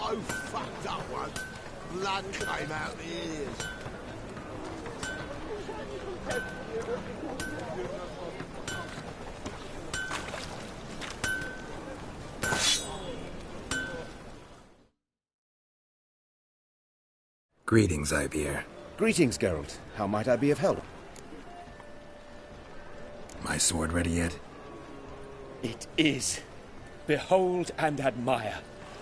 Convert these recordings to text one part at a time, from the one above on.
so fucked up once. Blood came out the ears. Greetings, Ibeer. Greetings, Geralt. How might I be of help? My sword ready yet? It is. Behold and admire.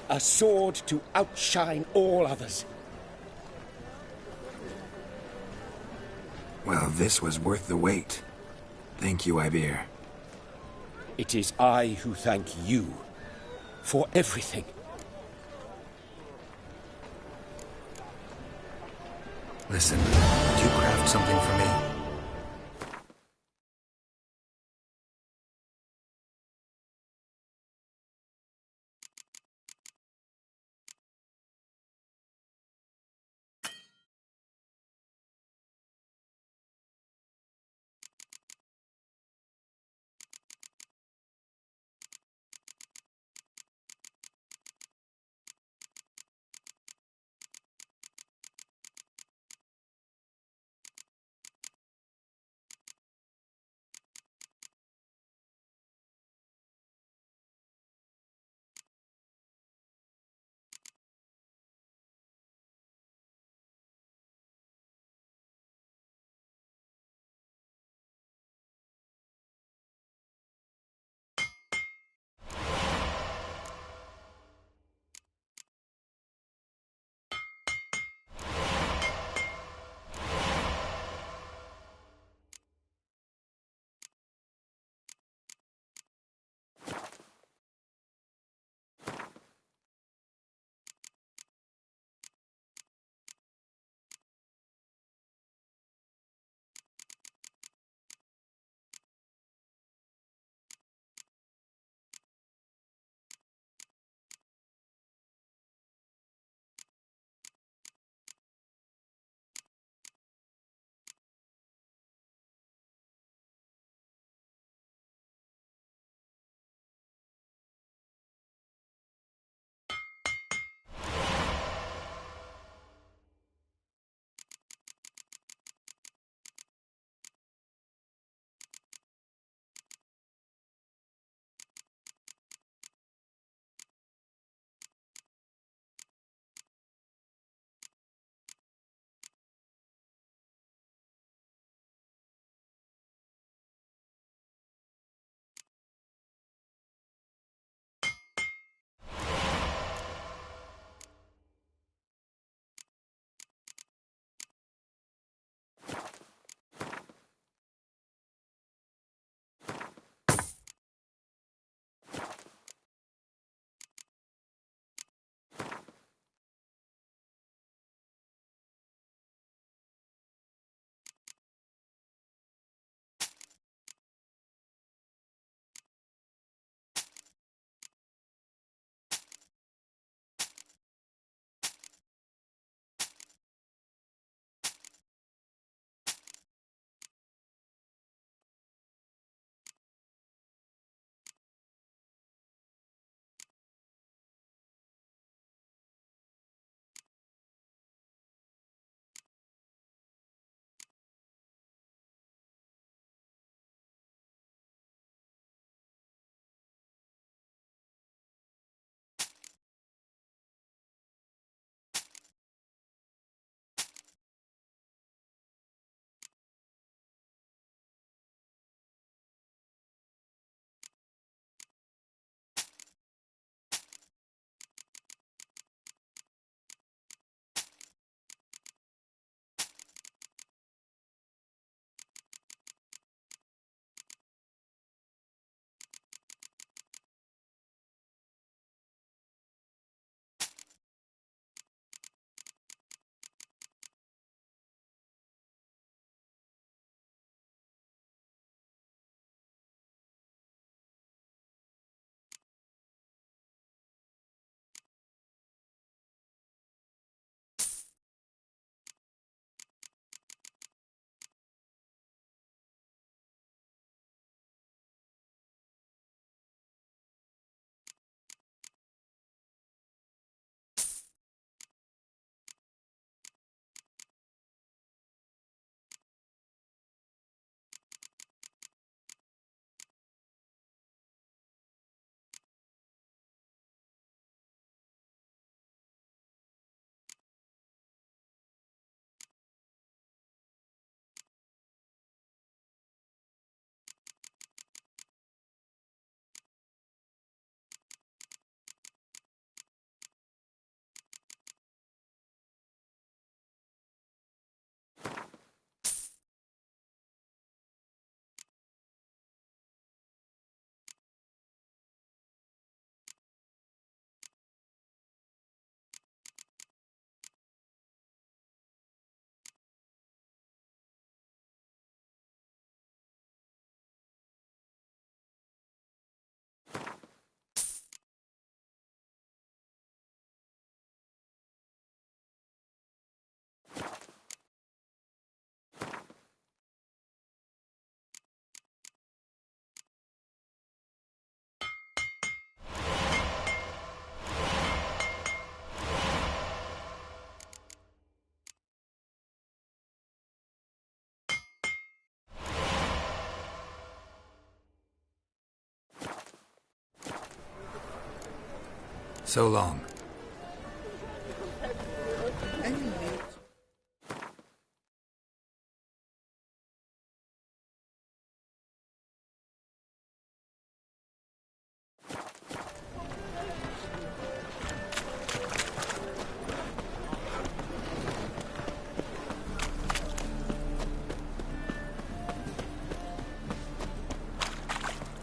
A sword to outshine all others. Well, this was worth the wait. Thank you, Ibeer. It is I who thank you for everything. Listen, would you craft something for me? So long.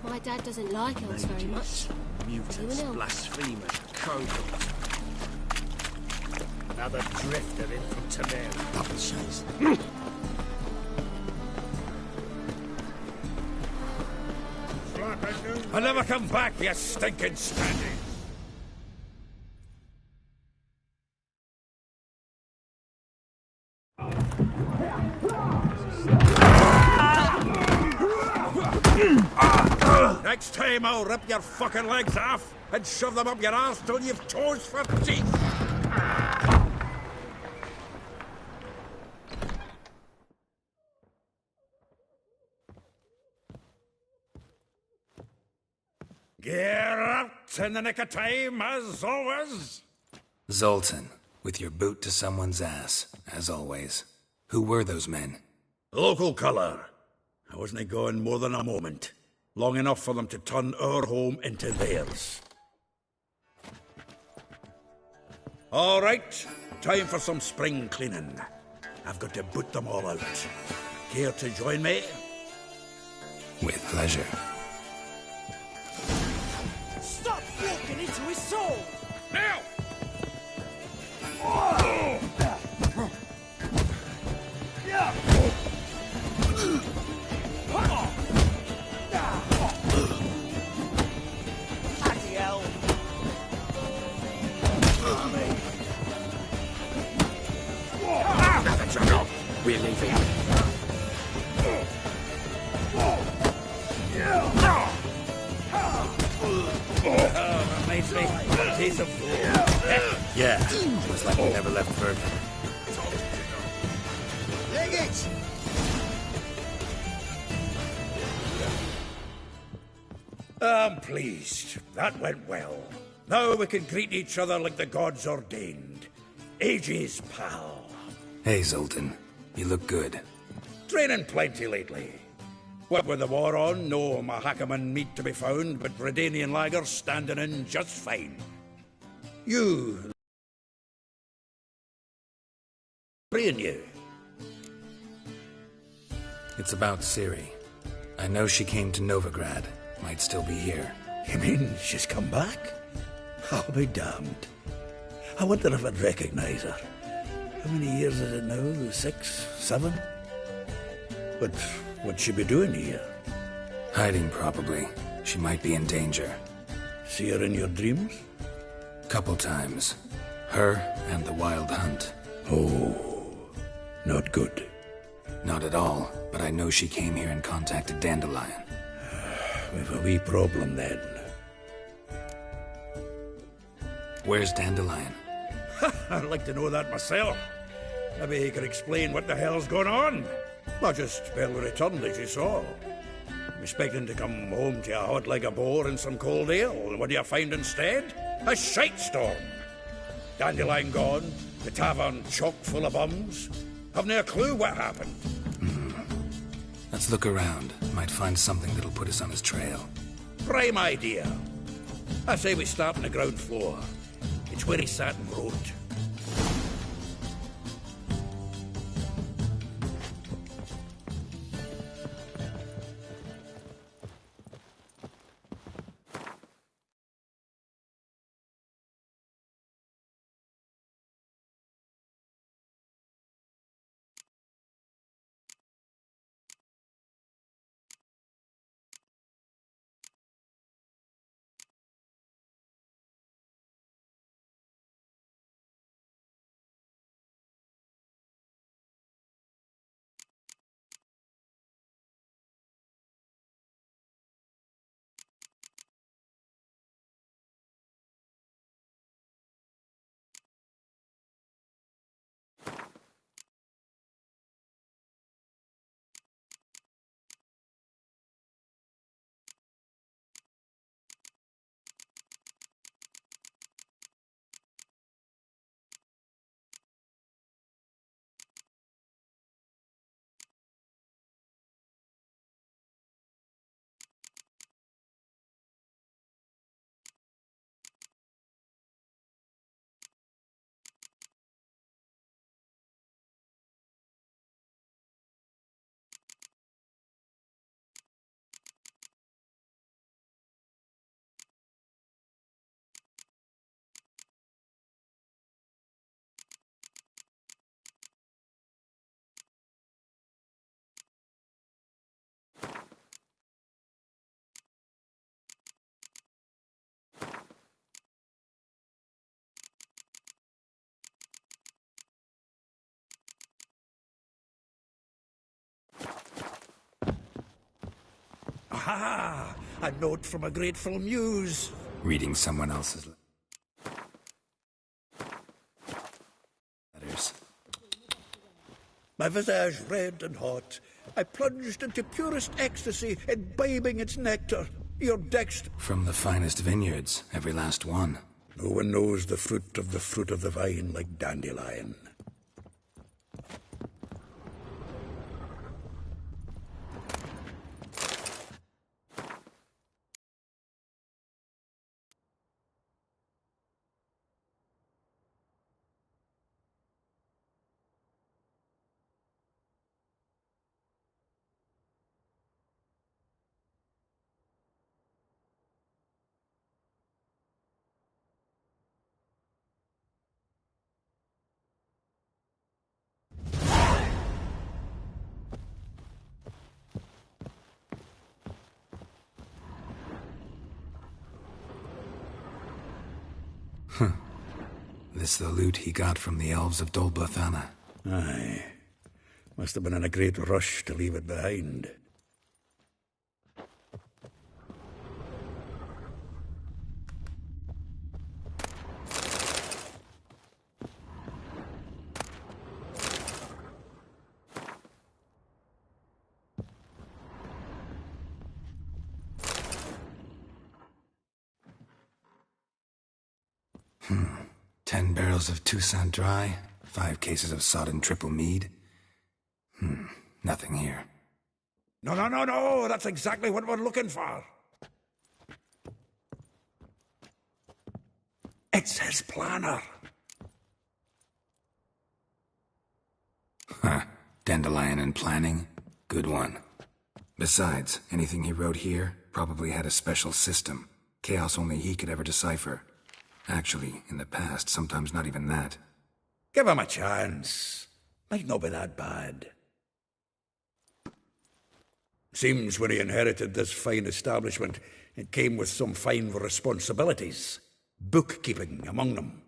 My dad doesn't like elves very much. Mutants, blasphemers, cohorts. Another drifter in from Tamir. Double chase. I'll never come back, you stinking standing. Next time I'll rip your fucking legs off and shove them up your arse till you've toes for teeth. Gear out in the nick of time, as always. Zoltan, with your boot to someone's ass, as always. Who were those men? Local colour. I wasn't gone more than a moment. Long enough for them to turn our home into theirs. All right, time for some spring cleaning. I've got to boot them all out. Care to join me? With pleasure. Stop walking into his soul! Now! Bloody hell! Another juggle. We're leaving. Reminds me of the days of Yeah, looks like we never left Bergen. Leg it! I'm pleased. That went well. Now we can greet each other like the gods ordained. Ages, pal. Hey, Zoltan. You look good. Training plenty lately. What with the war on, no Mahakaman meat to be found, but Redanian lagers standing in just fine. You... Freeing you. It's about Ciri. I know she came to Novigrad. Might still be here. You mean she's come back? I'll be damned. I wonder if I'd recognize her. How many years is it now? 6, 7? But what'd she be doing here? Hiding, probably. She might be in danger. See her in your dreams? Couple times. Her and the Wild Hunt. Oh, not good. Not at all, but I know she came here and contacted Dandelion. We've a wee problem then. Where's Dandelion? I'd like to know that myself. Maybe he could explain what the hell's going on. Not just barely returned, as you saw. I'm expecting to come home to a hot like a boar and some cold ale, and what do you find instead? A shite storm. Dandelion gone, the tavern chock full of bums. Have no clue what happened. Let's look around. Might find something that'll put us on his trail. Prime idea. I say we start on the ground floor. It's where he sat and wrote. Aha! A note from a grateful muse. Reading someone else's letters. My visage red and hot, I plunged into purest ecstasy, imbibing its nectar. Your dext... From the finest vineyards, every last one. No one knows the fruit of the vine like dandelion. This the loot he got from the elves of Dol Blathanna. Aye. Must have been in a great rush to leave it behind. Hmm. 10 barrels of Toussaint Dry, 5 cases of sodden triple mead. Nothing here. No, that's exactly what we're looking for. It's his planner. Huh. Dandelion and planning? Good one. Besides, anything he wrote here probably had a special system. Chaos only he could ever decipher. Actually, in the past, sometimes not even that. Give him a chance. Might not be that bad. Seems when he inherited this fine establishment, it came with some fine responsibilities. Bookkeeping among them.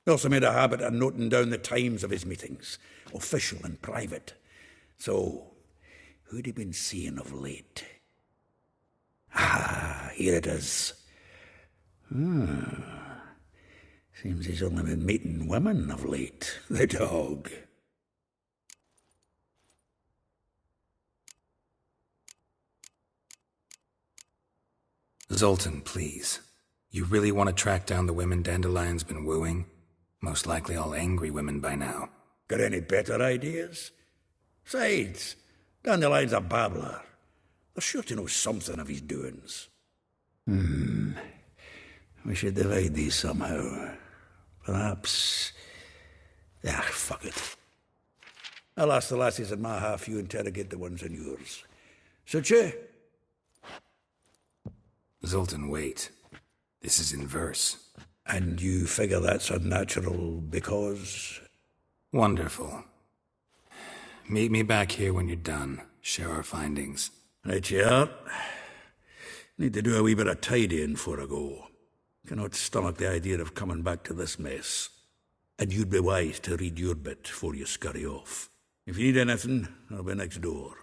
He also made a habit of noting down the times of his meetings, official and private. So, who'd he been seeing of late? Ah, here it is. Seems he's only been meeting women of late, the dog. Zoltan, please. You really want to track down the women Dandelion's been wooing? Most likely all angry women by now. Got any better ideas? Besides, Dandelion's a babbler. They're sure to know something of his doings. We should divide these somehow. Perhaps... fuck it. I'll ask the lassies in my half, you interrogate the ones in yours. Suche? Zoltan, wait. This is in verse. And you figure that's unnatural because... Wonderful. Meet me back here when you're done. Share our findings. Right you are. Need to do a wee bit of tidying before I go. Cannot stomach the idea of coming back to this mess. And you'd be wise to read your bit before you scurry off. If you need anything, I'll be next door.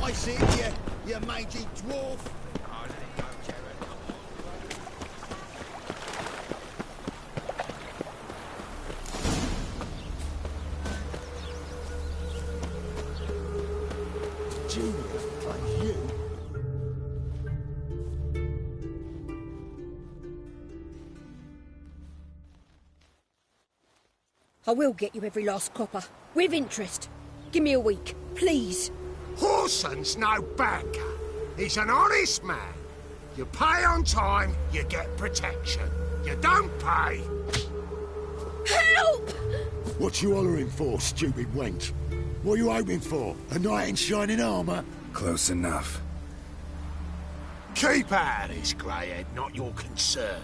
Nice in you mangy dwarf. Junior plays you. I will get you every last copper, with interest. Give me a week, please. Horson's no banker. He's an honest man. You pay on time, you get protection. You don't pay. Help! What you hollering for, stupid wench? What are you hoping for? A knight in shining armour? Close enough. Keep out of this, greyhead, not your concern.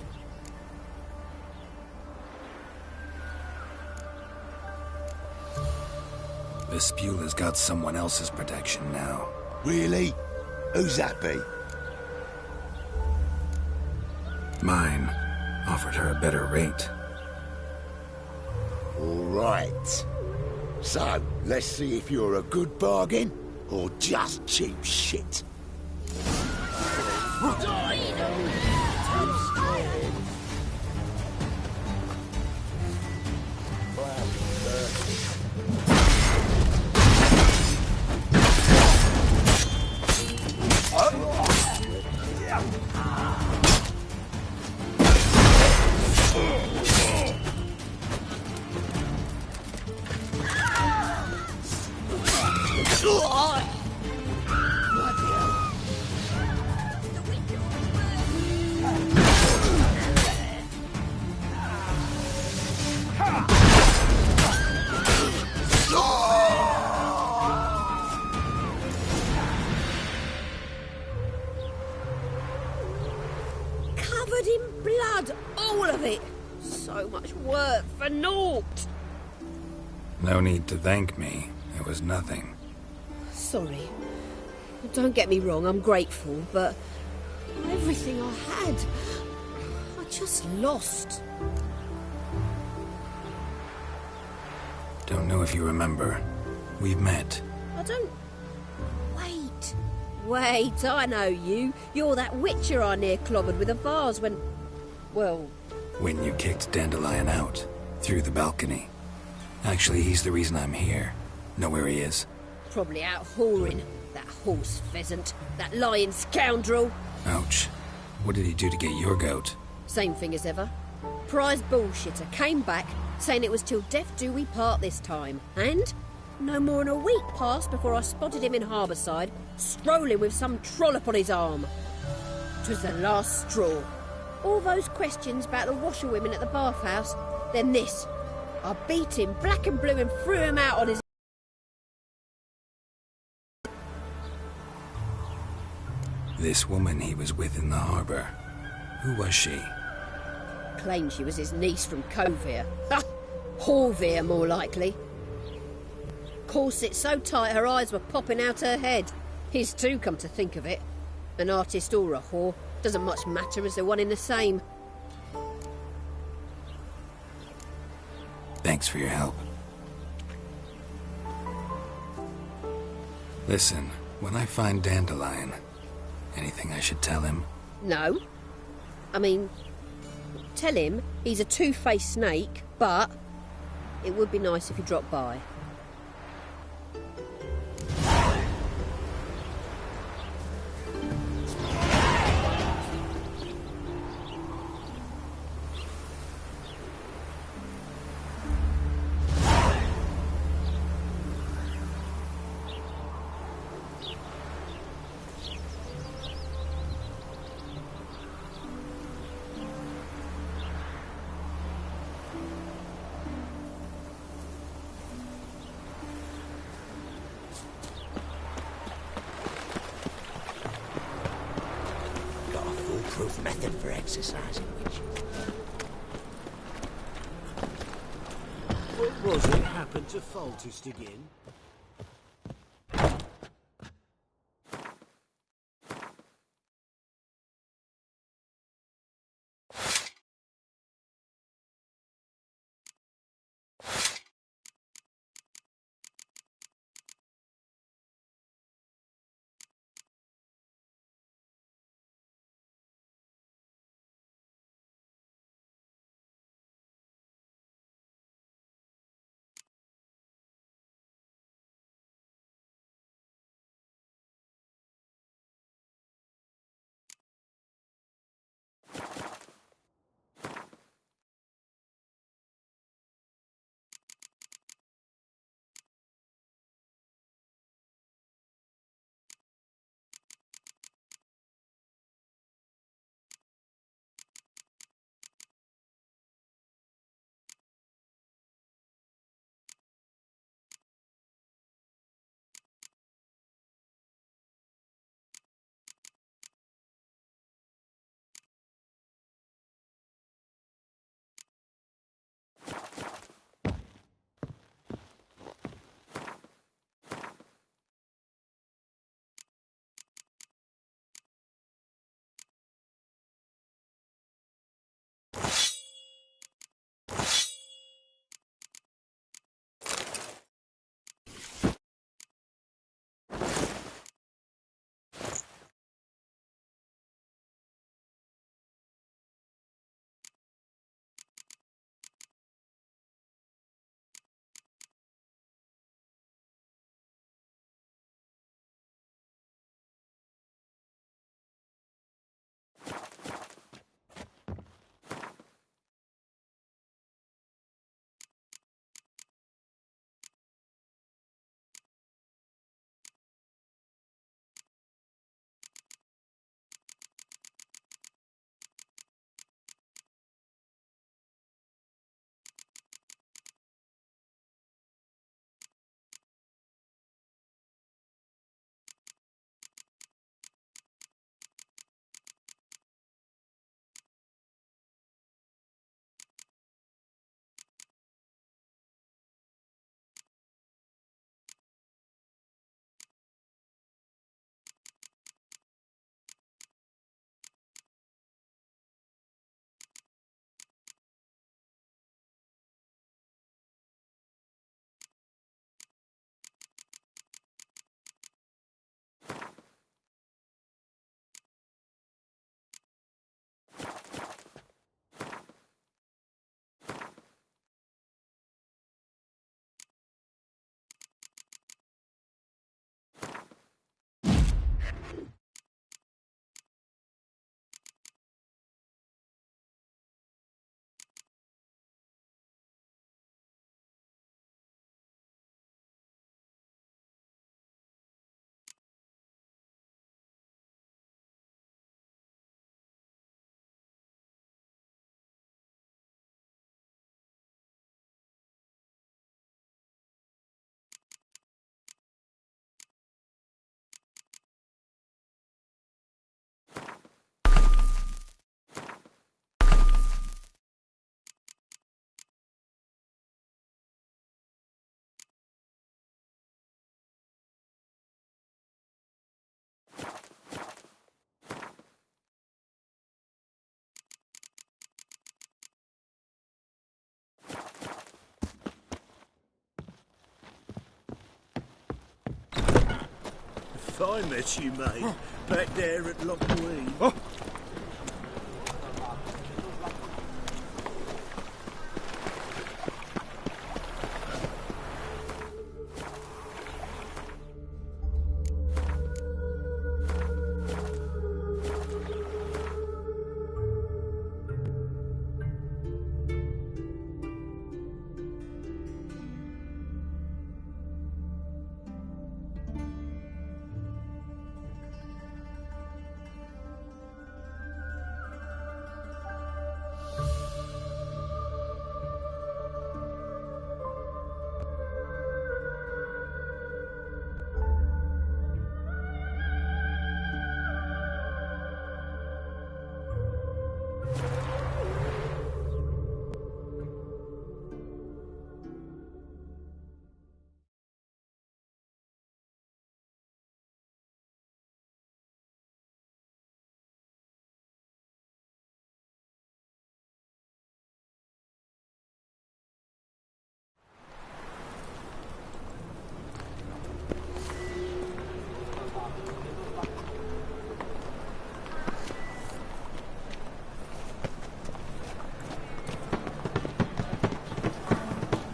Vespula's got someone else's protection now. Really? Who's that be? Mine offered her a better rate. All right. So, let's see if you're a good bargain or just cheap shit. Covered in blood, all of it. So much work for naught. No need to thank me. It was nothing. Sorry. Don't get me wrong, I'm grateful, but everything I had, I just lost. Don't know if you remember. We've met. I don't... Wait, I know you. You're that witcher I near clobbered with a vase when... Well... When you kicked Dandelion out. Through the balcony. Actually, he's the reason I'm here. Know where he is? Probably out whoring. That horse pheasant. That lying scoundrel. Ouch. What did he do to get your goat? Same thing as ever. Prize bullshitter came back, saying it was till death do we part this time. And... no more than a week passed before I spotted him in Harbourside, strolling with some trollop on his arm. 'Twas the last straw. All those questions about the washerwomen at the bathhouse, then this. I beat him black and blue and threw him out on his... This woman he was with in the harbour. Who was she? Claimed she was his niece from Covere. Ha! Horvere, more likely. Corset so tight her eyes were popping out her head. His too, come to think of it. An artist or a whore. Doesn't much matter as they're one in the same. Thanks for your help. Listen, when I find Dandelion, anything I should tell him? No. I mean, tell him he's a two-faced snake, but it would be nice if he dropped by. Proof method for exercising which. What was it happened to Faltist again? I met you, mate. Back there at Lockweed. Oh.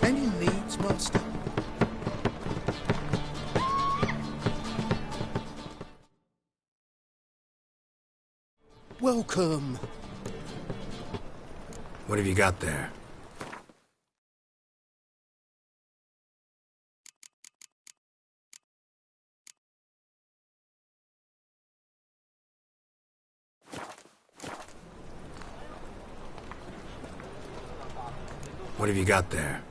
Any needs, master? Welcome. What have you got there? What have you got there?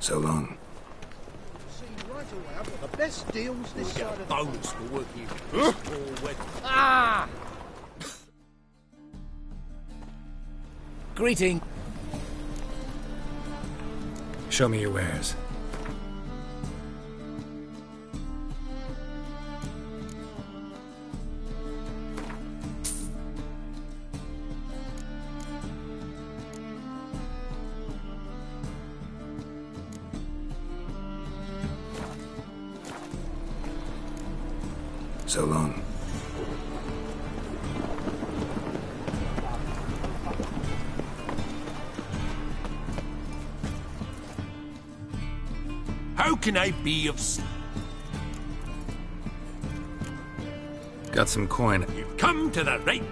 So long. The best deals this side of the Bones for working forward. Ah! Greeting. Show me your wares. So long. How can I be of... Got some coin. You've come to the right...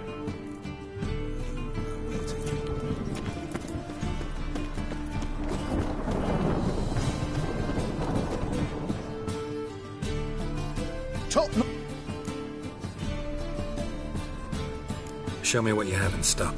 Show me what you have in stock.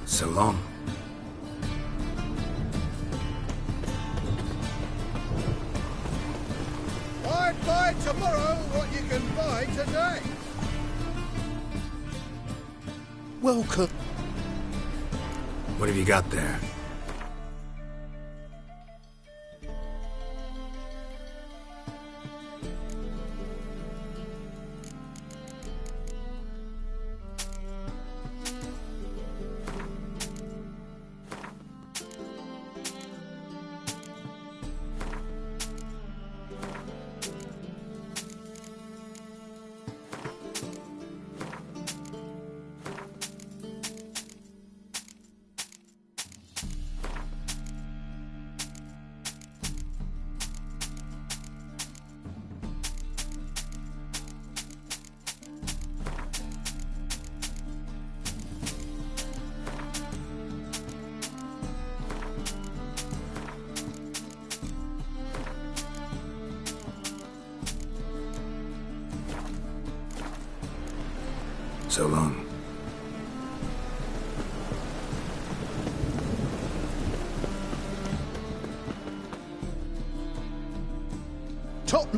So long. can't buy tomorrow what you can buy today. Welcome. What have you got there? So long. Top.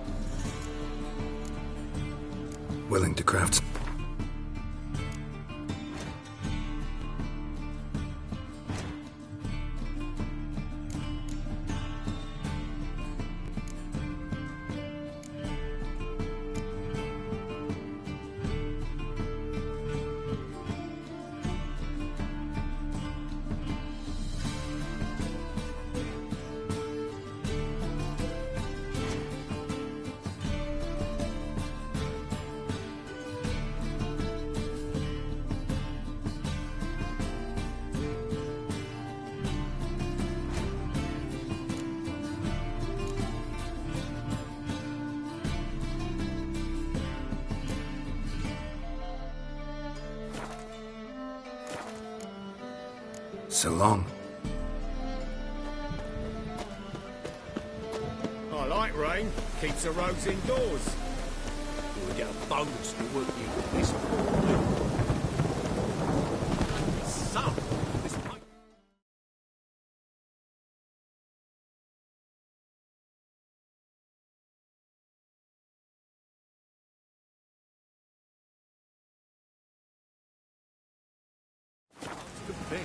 Willing to craft. So long. I like rain. Keeps the roads indoors. We'll get a bonus for working with this poor. Son, this pipe. Could be.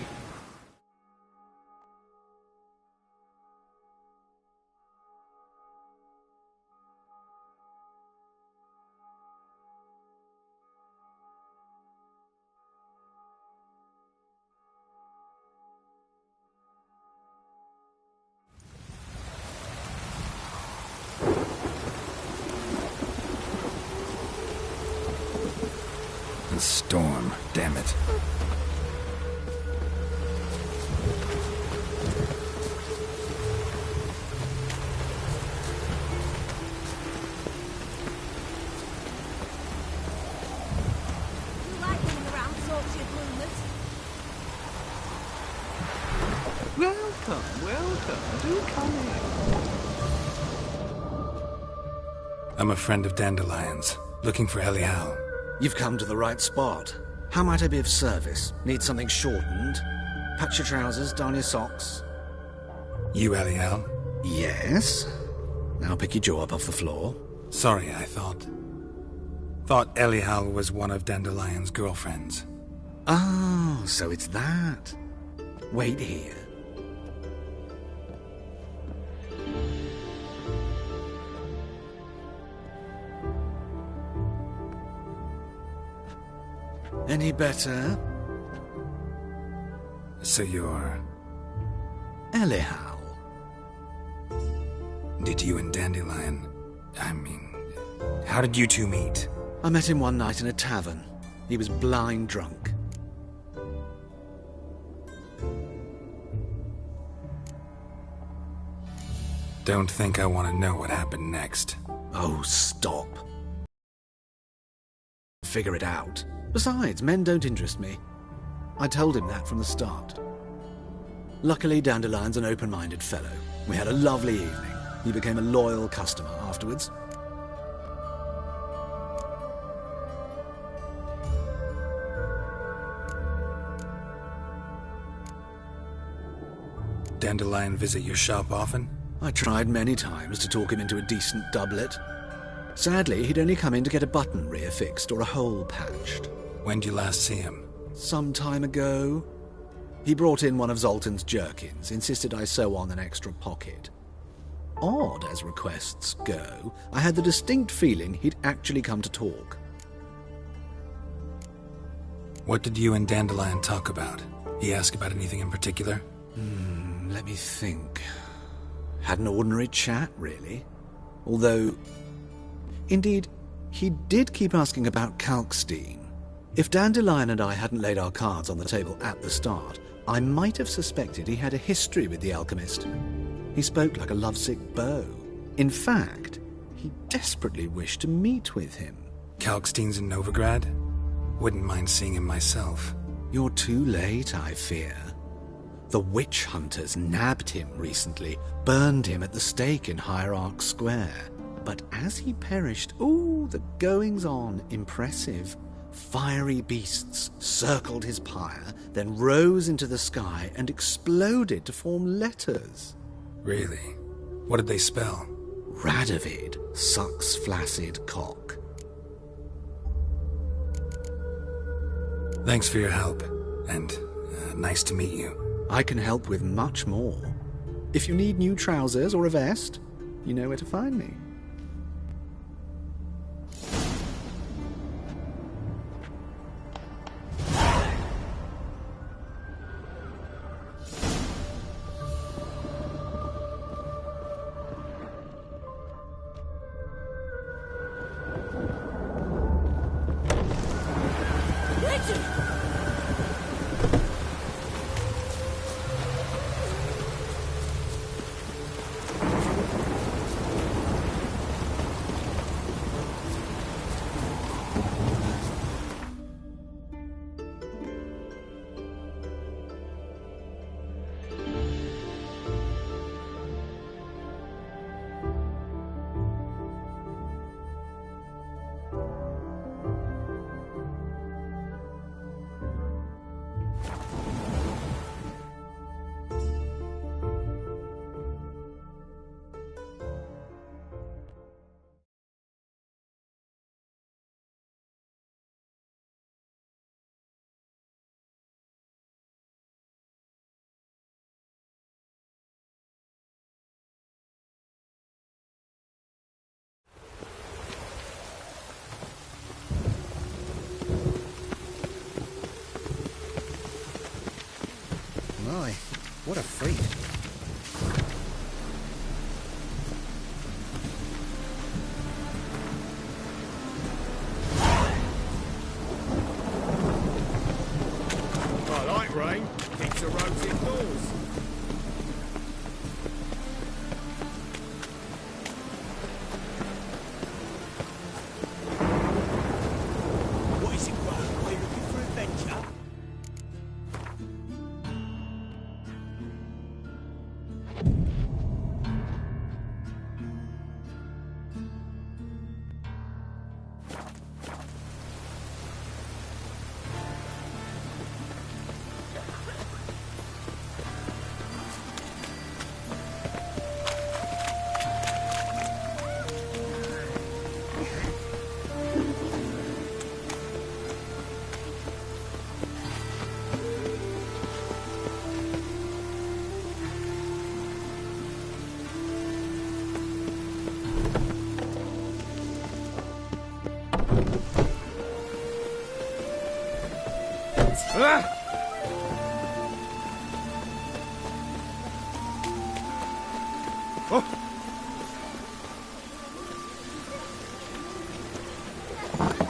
The storm, damn it. Welcome. Do come in. I'm a friend of Dandelion's, looking for Ellie Hal. You've come to the right spot. How might I be of service? Need something shortened? Patch your trousers, darn your socks. You Ellie Hal? Yes. Now pick your jaw up off the floor. Sorry, I thought Ellie Hal was one of Dandelion's girlfriends. Oh, so it's that. Wait here. Any better? So you're... Ellie Hal. Did you and Dandelion... how did you two meet? I met him one night in a tavern. He was blind drunk. Don't think I want to know what happened next. Oh, stop. Figure it out. Besides, men don't interest me. I told him that from the start. Luckily, Dandelion's an open-minded fellow. We had a lovely evening. He became a loyal customer afterwards. Dandelion visit your shop often? I tried many times to talk him into a decent doublet. Sadly, he'd only come in to get a button reaffixed or a hole patched. When did you last see him? Some time ago. He brought in one of Zoltan's jerkins, insisted I sew on an extra pocket. Odd as requests go, I had the distinct feeling he'd actually come to talk. What did you and Dandelion talk about? He asked about anything in particular? Let me think. Had an ordinary chat, really. Although, indeed, he did keep asking about Kalkstein. If Dandelion and I hadn't laid our cards on the table at the start, I might have suspected he had a history with the alchemist. He spoke like a lovesick beau. In fact, he desperately wished to meet with him. Kalkstein's in Novigrad? Wouldn't mind seeing him myself. You're too late, I fear. The witch hunters nabbed him recently, burned him at the stake in Hierarch Square. But as he perished, the goings-on, impressive. Fiery beasts circled his pyre, then rose into the sky and exploded to form letters. Really? What did they spell? Radovid sucks flaccid cock. Thanks for your help, and nice to meet you. I can help with much more. If you need new trousers or a vest, you know where to find me. My, what a freak. I like rain. Keeps the roads indoors. What is it, bro? Are you looking for adventure?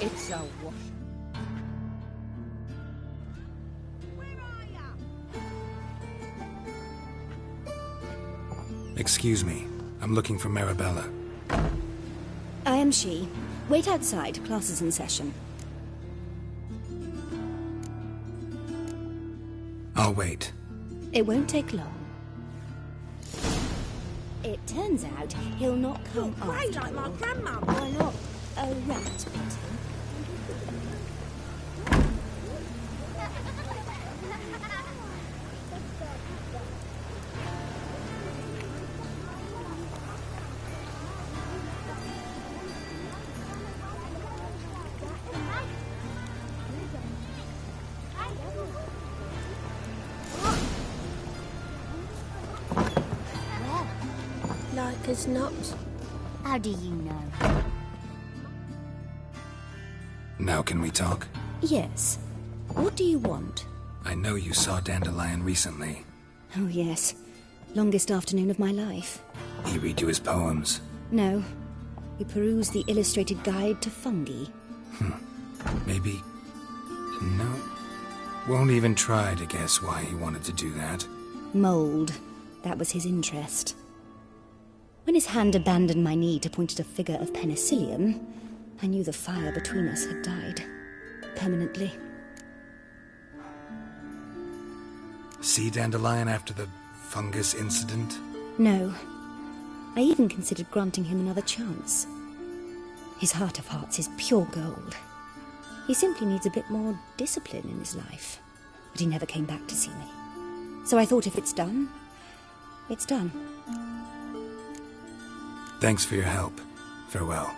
It's a wash. Excuse me. I'm looking for Marabella. I am she. Wait outside. Class is in session. I'll wait. It won't take long. It turns out he'll not come after Pray like my grandma. Why not? A rat pit. It's not. How do you know? Now can we talk? Yes. What do you want? I know you saw Dandelion recently. Oh, yes. Longest afternoon of my life. He read you his poems? No. He perused the illustrated guide to fungi. Maybe... No. Won't even try to guess why he wanted to do that. Mold. That was his interest. When his hand abandoned my knee to point at a figure of penicillium, I knew the fire between us had died. Permanently. See Dandelion after the fungus incident? No. I even considered granting him another chance. His heart of hearts is pure gold. He simply needs a bit more discipline in his life. But he never came back to see me. So I thought if it's done, it's done. Thanks for your help. Farewell.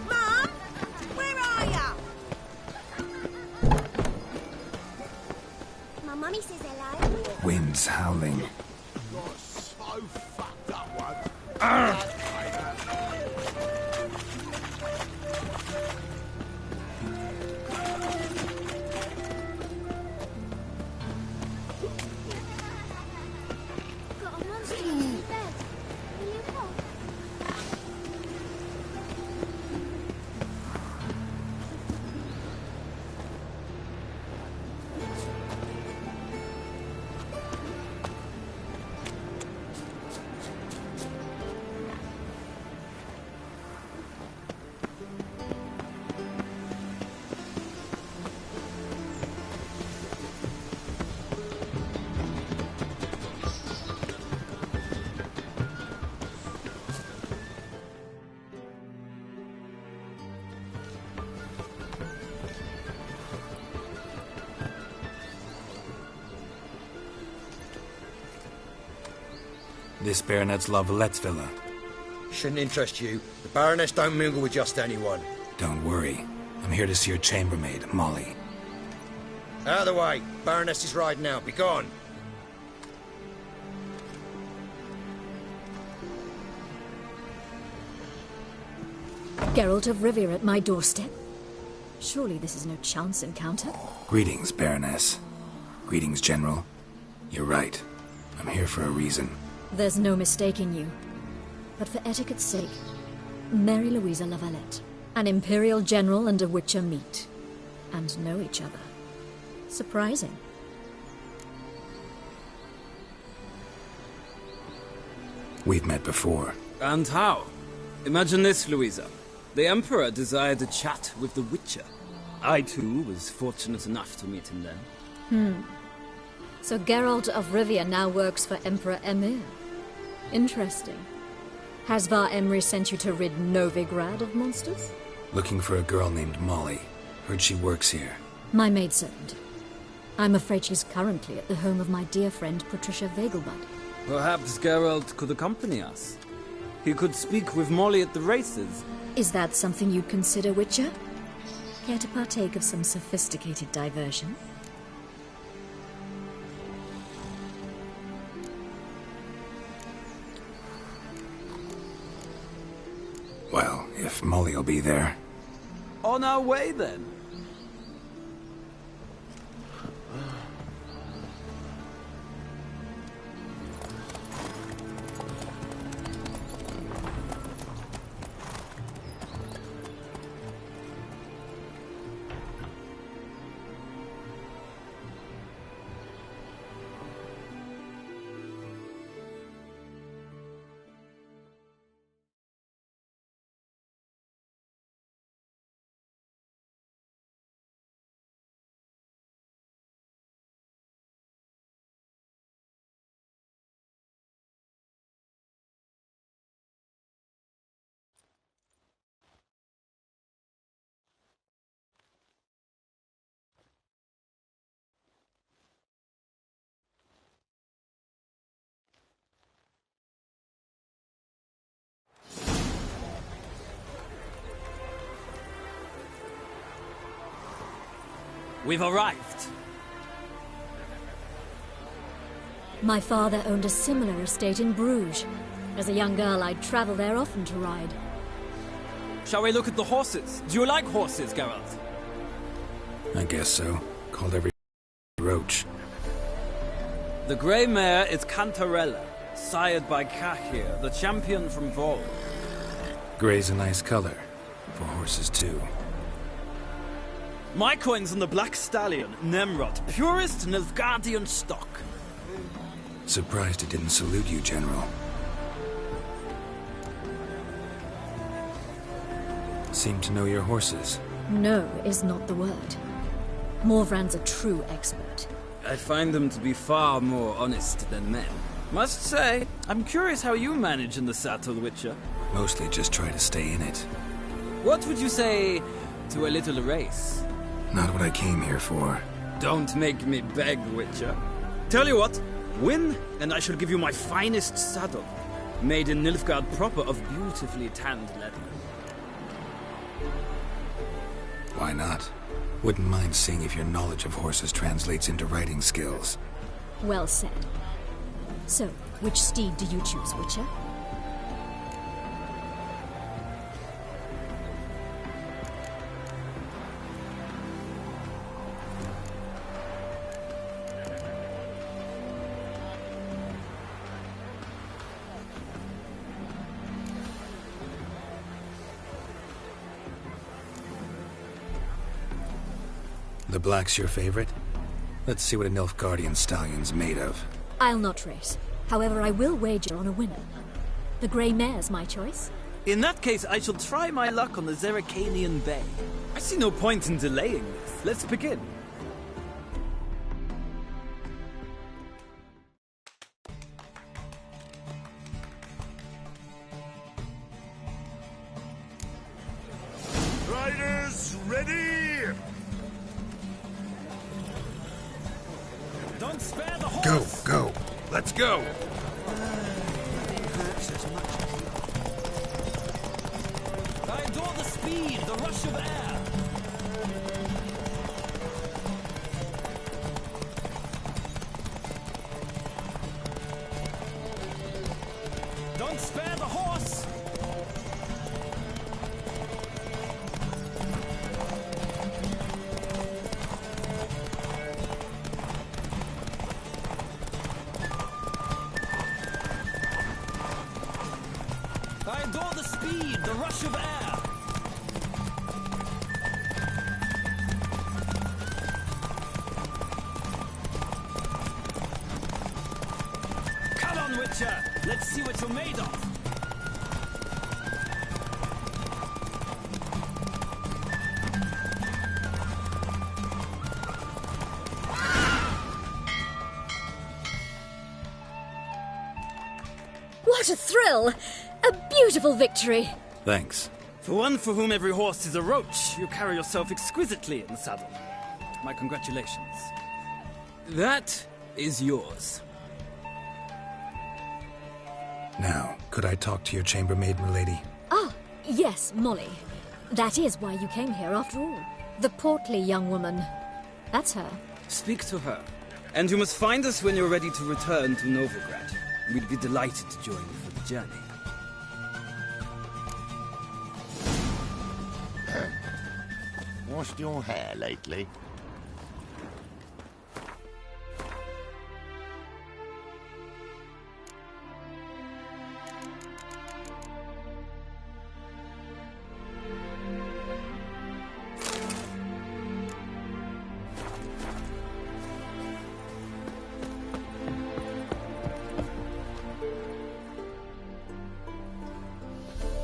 Mom? Where are ya? My mummy says hello. Winds howling. Got a monster in the bed. Will you help? This Baronet's La Vallette's villa. Shouldn't interest you. The Baroness don't mingle with just anyone. Don't worry. I'm here to see your chambermaid, Molly. Out of the way. Baroness is riding out. Be gone. Geralt of Rivia at my doorstep? Surely this is no chance encounter? Greetings, Baroness. Greetings, General. You're right. I'm here for a reason. There's no mistaking you. But for etiquette's sake, Mary Louisa La Valette, an Imperial General and a Witcher meet, and know each other. Surprising. We've met before. And how? Imagine this, Louisa. The Emperor desired a chat with the Witcher. I, too, was fortunate enough to meet him then. So Geralt of Rivia now works for Emperor Emir. Interesting. Has Var Emry sent you to rid Novigrad of monsters? Looking for a girl named Molly. Heard she works here. My maidservant. I'm afraid she's currently at the home of my dear friend Patricia Vegelbud. Perhaps Geralt could accompany us. He could speak with Molly at the races. Is that something you'd consider, Witcher? Care to partake of some sophisticated diversion? Well, if Molly'll be there. On our way, then. We've arrived. My father owned a similar estate in Bruges. As a young girl, I'd travel there often to ride. Shall we look at the horses? Do you like horses, Geralt? I guess so. Called every roach. The grey mare is Cantarella, sired by Cahir, the champion from Vol. Grey's a nice color. For horses, too. My coin's on the black stallion, Nemrod, purest Nilfgaardian stock. Surprised it didn't salute you, General. Seem to know your horses. No is not the word. Morvran's a true expert. I find them to be far more honest than men. Must say, I'm curious how you manage in the saddle, Witcher. Mostly just try to stay in it. What would you say to a little race? Not what I came here for. Don't make me beg, Witcher. Tell you what, win, and I shall give you my finest saddle. Made in Nilfgaard proper of beautifully tanned leather. Why not? Wouldn't mind seeing if your knowledge of horses translates into riding skills. Well said. So, which steed do you choose, Witcher? The black's your favorite? Let's see what a Nilfgaardian stallion's made of. I'll not race. However, I will wager on a winner. The grey mare's my choice. In that case, I shall try my luck on the Zerrikanian Bay. I see no point in delaying this. Let's begin. Riders, ready! Don't spare the horse! Go! Let's go! I adore the speed, the rush of air. Don't spare the horse! I adore the speed, the rush of air. Come on, Witcher. Let's see what you're made of. What a thrill! A beautiful victory! Thanks. For one for whom every horse is a roach, you carry yourself exquisitely in the saddle. My congratulations. That is yours. Now, could I talk to your chambermaid, milady? Ah, yes, Molly. That is why you came here after all. The portly young woman. That's her. Speak to her. And you must find us when you're ready to return to Novigrad. We'd be delighted to join you for the journey. Washed your hair lately?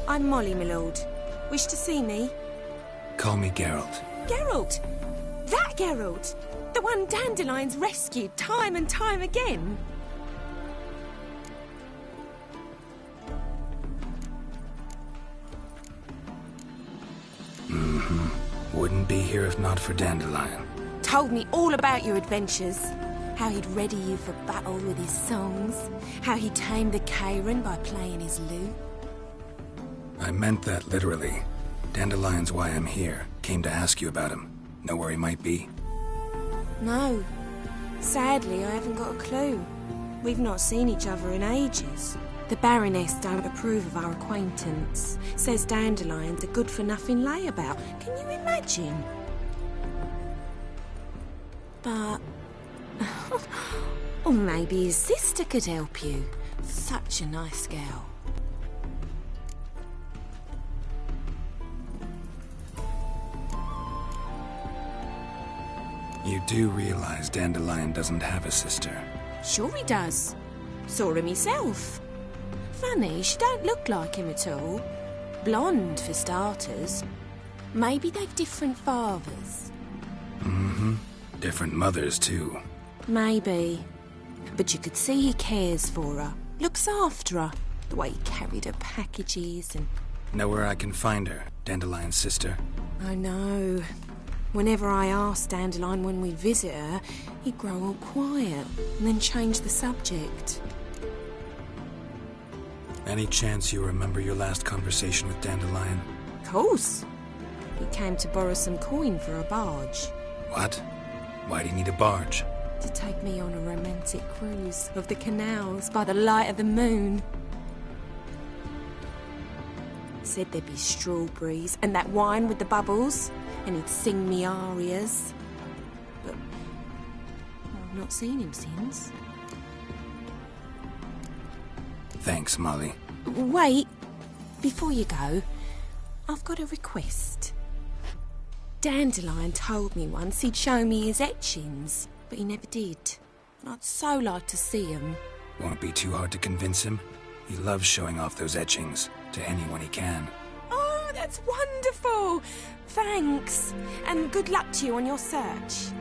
I'm Molly, my lord. Wish to see me? Call me Geralt. Geralt! That Geralt! The one Dandelion's rescued time and time again! Wouldn't be here if not for Dandelion. Told me all about your adventures. How he'd ready you for battle with his songs. How he tamed the Karen by playing his lute. I meant that literally. Dandelion's why I'm here. Came to ask you about him. Know where he might be? No. Sadly, I haven't got a clue. We've not seen each other in ages. The Baroness don't approve of our acquaintance. Says Dandelion's a good-for-nothing layabout. Can you imagine? But... or maybe his sister could help you. Such a nice girl. You do realize Dandelion doesn't have a sister? Sure he does. Saw him himself. Funny, she don't look like him at all. Blonde, for starters. Maybe they've different fathers. Mm-hmm. Different mothers, too. Maybe. But you could see he cares for her. Looks after her. The way he carried her packages and... Know where I can find her, Dandelion's sister? I know. Whenever I asked Dandelion when we'd visit her, he'd grow all quiet and then change the subject. Any chance you remember your last conversation with Dandelion? Of course. He came to borrow some coin for a barge. What? Why do you need a barge? To take me on a romantic cruise of the canals by the light of the moon. Said there'd be strawberries and that wine with the bubbles, and he'd sing me arias. But I've not seen him since. Thanks, Molly. Wait, before you go, I've got a request. Dandelion told me once he'd show me his etchings, but he never did. And I'd so like to see them. Won't be too hard to convince him. He loves showing off those etchings to anyone he can. Oh, that's wonderful! Thanks, and good luck to you on your search.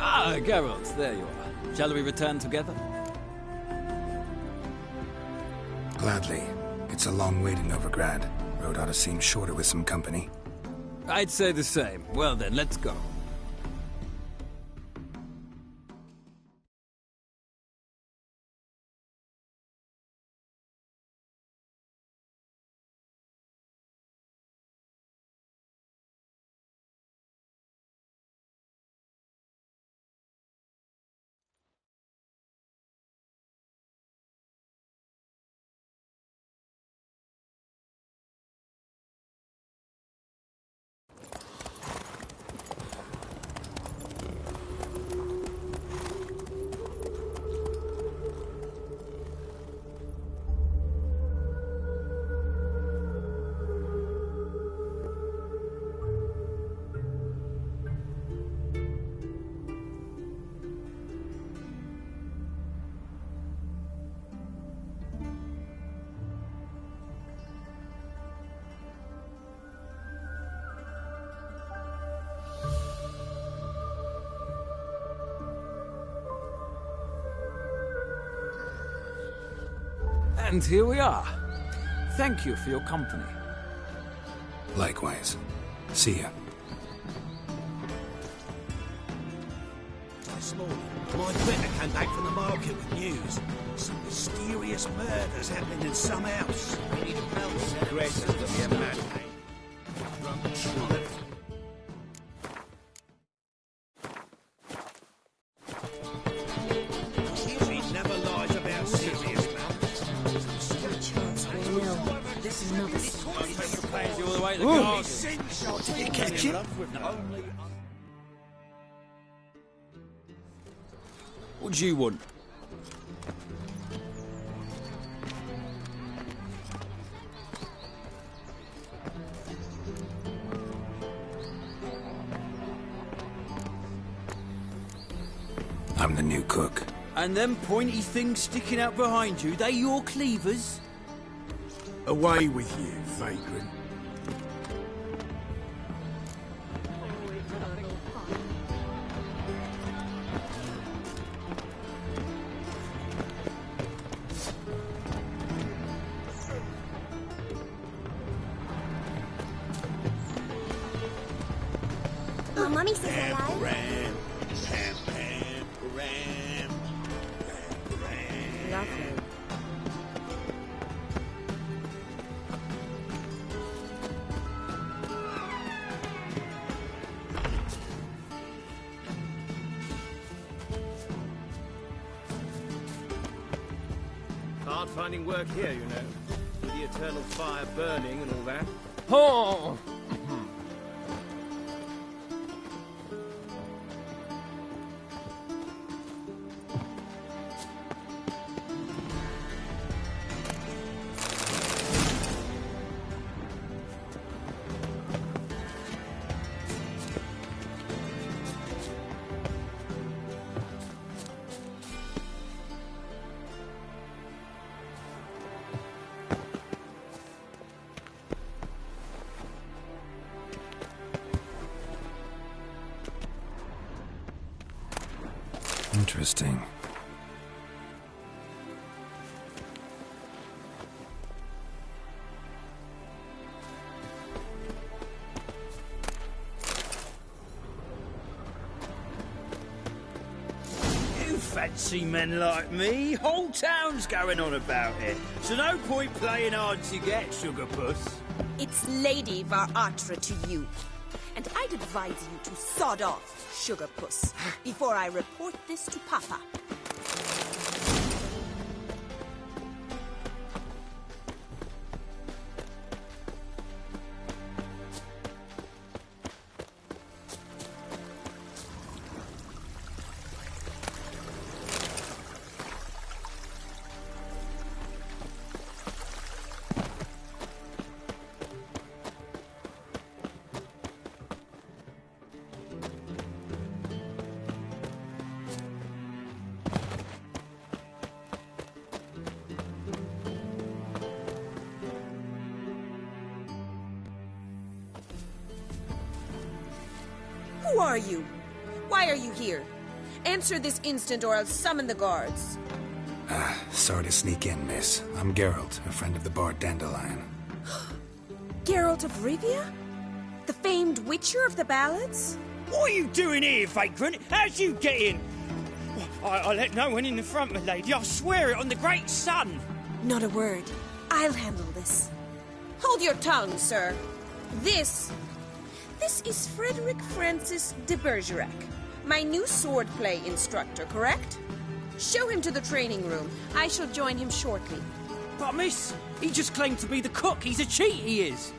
Ah, Geralt, there you are. Shall we return together? Gladly. It's a long way to Novigrad. Road ought to seem shorter with some company. I'd say the same. Well then, let's go. And here we are. Thank you for your company. Likewise. See ya. This morning, my better came back from the market with news. Some mysterious murders happening in some house. We need a belt secret to be a man. He never lies about serious matters. This is another. You all the way to the garden. Did you catch him? What do you want? I'm the new cook. And them pointy things sticking out behind you, they your cleavers? Away with you, vagrant. Mummy says hello. Ram, ram, ram, ram, ram. Lovely. Hard finding work here, you know. With the eternal fire burning and all that. Oh! Interesting. You fancy men like me? Whole town's going on about it. So no point playing hard to get, sugar puss. It's Lady Varatra to you. And I'd advise you to sod off, sugar puss, before I report this to Papa. Who are you? Why are you here? Answer this instant or I'll summon the guards. Sorry to sneak in, miss. I'm Geralt, a friend of the bard Dandelion. Geralt of Rivia? The famed witcher of the ballads? What are you doing here, vagrant? How'd you get in? I let no one in the front, my lady. I swear it on the great sun. Not a word. I'll handle this. Hold your tongue, sir. This is Frederick Francis de Bergerac, my new swordplay instructor, correct? Show him to the training room. I shall join him shortly. But miss, he just claimed to be the cook. He's a cheat, he is.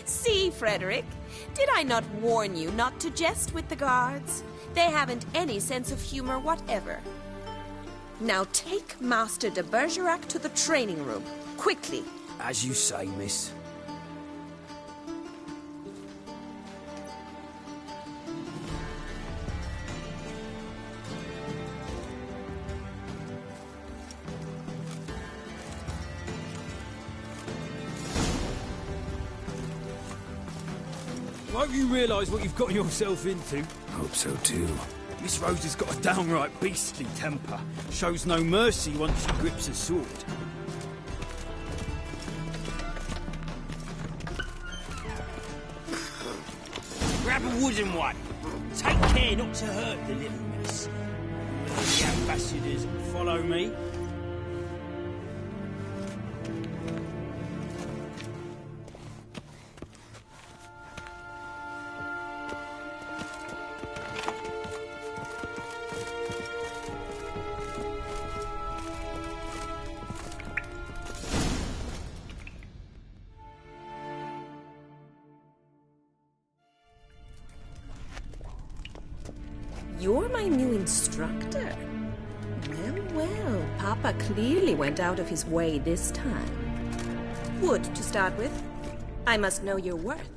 See, Frederick, did I not warn you not to jest with the guards? They haven't any sense of humor whatever. Now take Master de Bergerac to the training room, quickly. As you say, miss. Won't you realise what you've gotten yourself into? Hope so too. Miss Rose has got a downright beastly temper. Shows no mercy once she grips a sword. Grab a wooden one. Take care not to hurt the little miss. The ambassadors follow me. You're my new instructor. Well, Papa clearly went out of his way this time. Wood, to start with. I must know your worth.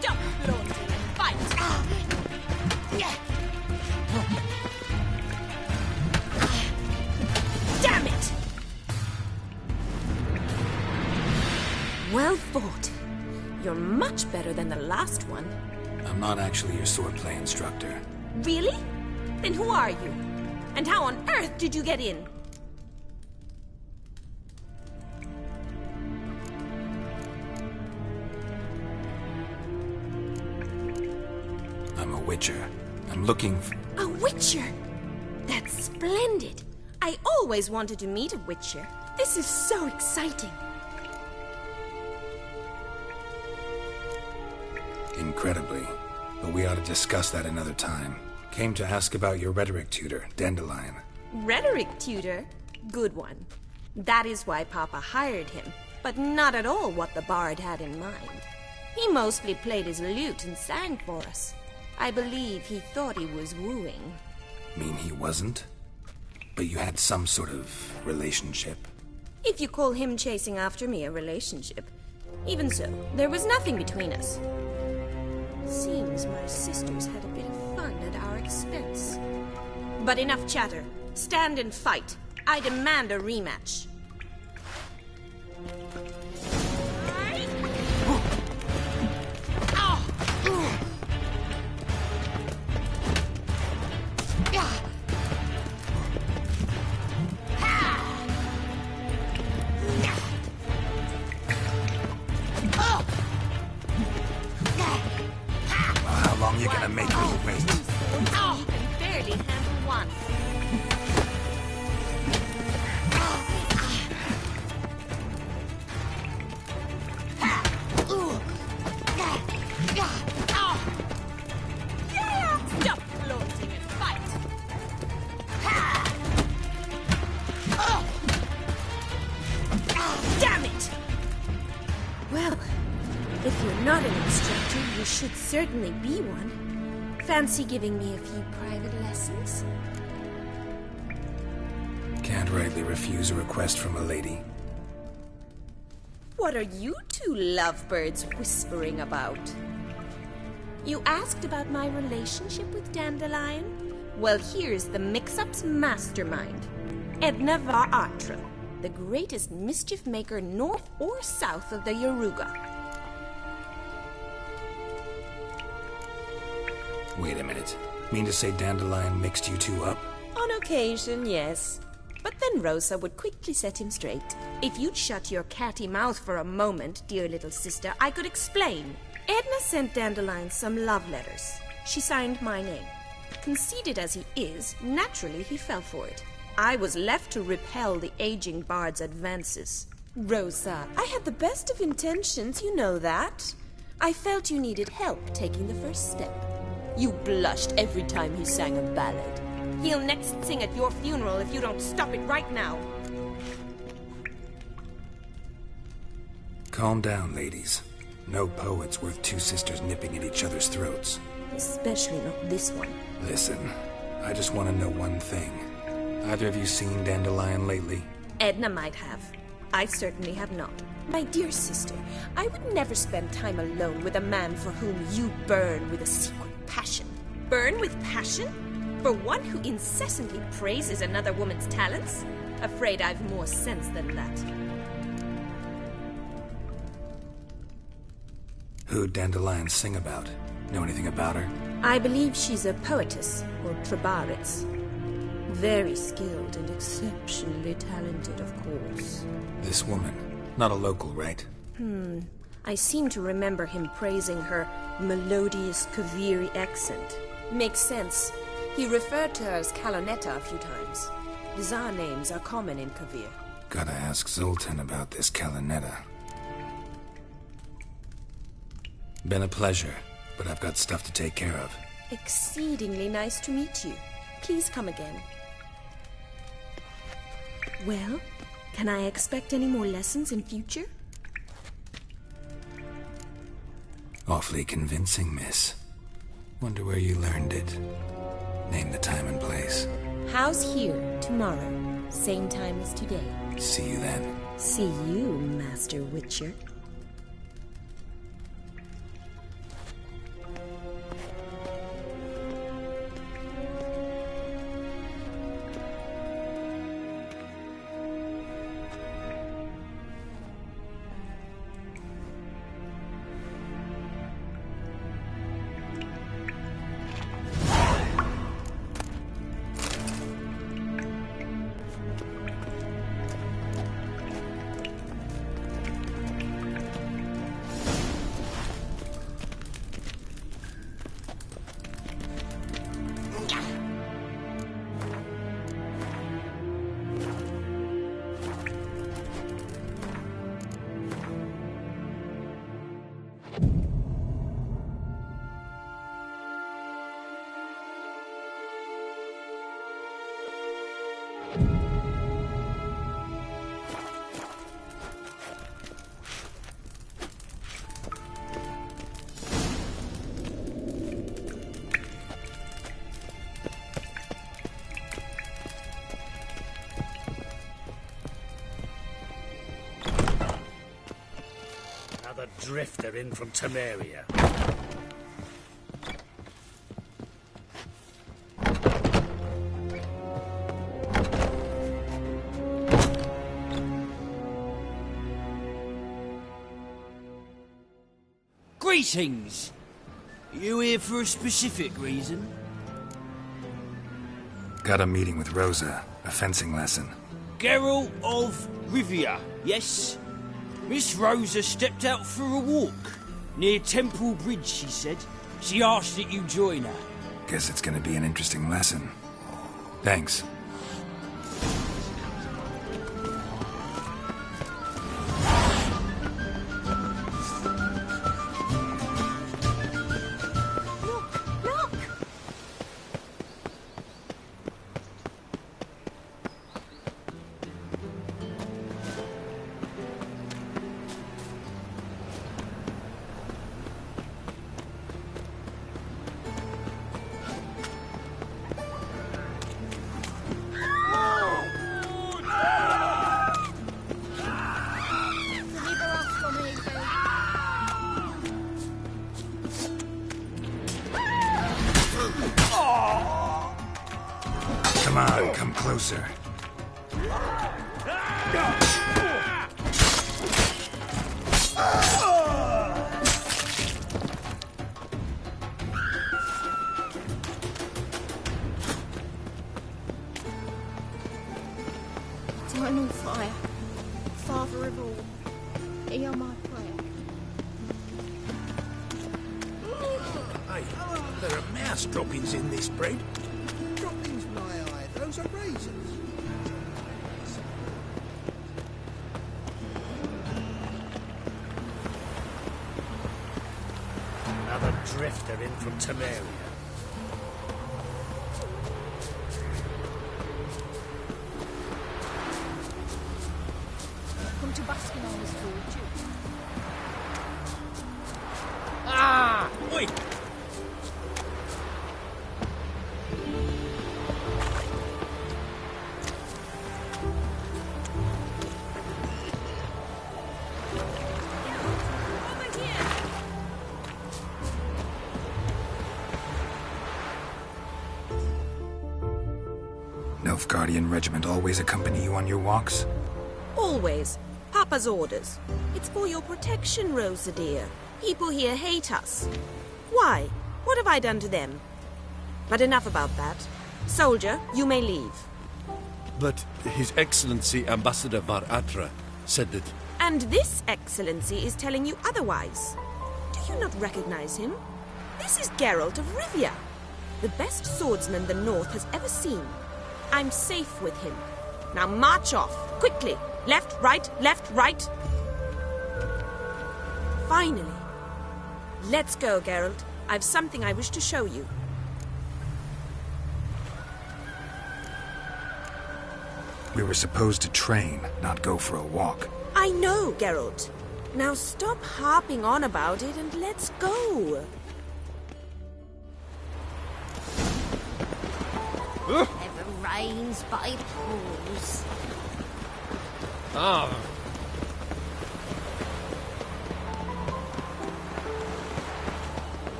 Stop flaunting and fight! Damn it! Well fought. You're much better than the last one. I'm not actually your swordplay instructor. Really? Then who are you? And how on earth did you get in? I'm a witcher. I'm looking for... A witcher? That's splendid. I always wanted to meet a witcher. This is so exciting. Incredibly. But we ought to discuss that another time. Came to ask about your rhetoric tutor, Dandelion. Rhetoric tutor? Good one. That is why Papa hired him, but not at all what the bard had in mind. He mostly played his lute and sang for us. I believe he thought he was wooing. Mean he wasn't? But you had some sort of relationship? If you call him chasing after me a relationship. Even so, there was nothing between us. Seems my sisters had a bit of fun at our expense. But enough chatter. Stand and fight. I demand a rematch. How long you gonna make me wait? Oh, you can barely handle one. Stop flaunting and fight. Damn it! Well, if you're not an instructor, you should certainly be one. Fancy giving me a few private lessons? Can't rightly refuse a request from a lady. What are you two lovebirds whispering about? You asked about my relationship with Dandelion? Well, here's the mix-up's mastermind. Edna var Atra, the greatest mischief maker north or south of the Yaruga. Wait a minute. Mean to say Dandelion mixed you two up? On occasion, yes. But then Rosa would quickly set him straight. If you'd shut your catty mouth for a moment, dear little sister, I could explain. Edna sent Dandelion some love letters. She signed my name. Conceited as he is, naturally he fell for it. I was left to repel the aging bard's advances. Rosa, I had the best of intentions, you know that. I felt you needed help taking the first step. You blushed every time he sang a ballad. He'll next sing at your funeral if you don't stop it right now. Calm down, ladies. No poet's worth two sisters nipping at each other's throats. Especially not this one. Listen, I just want to know one thing. Either of you seen Dandelion lately? Edna might have. I certainly have not. My dear sister, I would never spend time alone with a man for whom you burn with a secret passion. Burn with passion? For one who incessantly praises another woman's talents? Afraid I've more sense than that. Who'd Dandelion sing about? Know anything about her? I believe she's a poetess, or trebarets. Very skilled and exceptionally talented, of course. This woman. Not a local, right? I seem to remember him praising her melodious Kaviri accent. Makes sense. He referred to her as Kalonetta a few times. Bizarre names are common in Kavir. Gotta ask Zoltan about this Kalonetta. Been a pleasure, but I've got stuff to take care of. Exceedingly nice to meet you. Please come again. Well, can I expect any more lessons in future? Awfully convincing, miss. Wonder where you learned it. Name the time and place. House here, tomorrow. Same time as today. See you then. See you, Master Witcher. Another drifter in from Temeria. Greetings! You here for a specific reason? Got a meeting with Rosa. A fencing lesson. Geralt of Rivia, yes? Miss Rosa stepped out for a walk. Near Temple Bridge, she said. She asked that you join her. Guess it's gonna be an interesting lesson. Thanks. Come on, come closer. Eternal fire, Father of all, hear my prayer. Hey, there are mouse droppings in this bread. Droppings, my eye. Those are raisins. Another drifter in from Temeria. Come to Baskin on this forge. Ah! Oi! Nilfgaardian regiment always accompany you on your walks? Always. Papa's orders. It's for your protection, Rosa dear. People here hate us. Why? What have I done to them? But enough about that. Soldier, you may leave. But His Excellency Ambassador Var Atra said that... And this excellency is telling you otherwise. Do you not recognize him? This is Geralt of Rivia, the best swordsman the North has ever seen. I'm safe with him. Now march off, quickly. Left, right, left, right. Finally. Let's go, Geralt. I've something I wish to show you. We were supposed to train, not go for a walk. I know, Geralt. Now stop harping on about it and let's go. Never rains but it pours. Ah.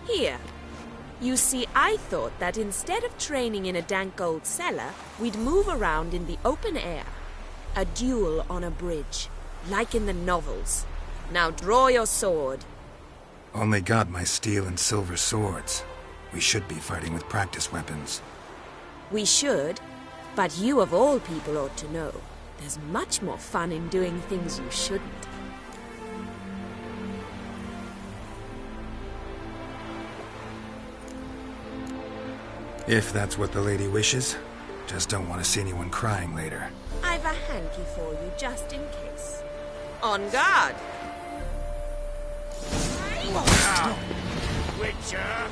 Here. You see, I thought that instead of training in a dank old cellar, we'd move around in the open air. A duel on a bridge, like in the novels. Now draw your sword. Only got my steel and silver swords. We should be fighting with practice weapons. We should, but you of all people ought to know. There's much more fun in doing things you shouldn't. If that's what the lady wishes. Just don't want to see anyone crying later. I've a hanky for you, just in case. On guard! Ow. Witcher!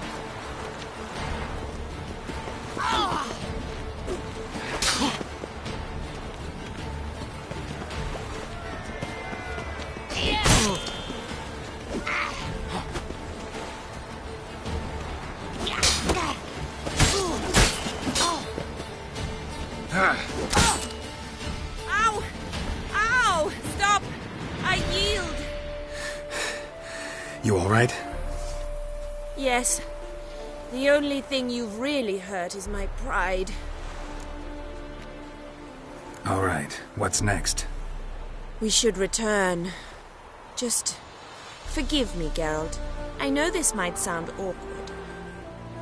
Ow! Ow! Stop! I yield! You alright? Yes. The only thing you've really hurt is my pride. Alright, what's next? We should return. Just forgive me, Geralt. I know this might sound awkward,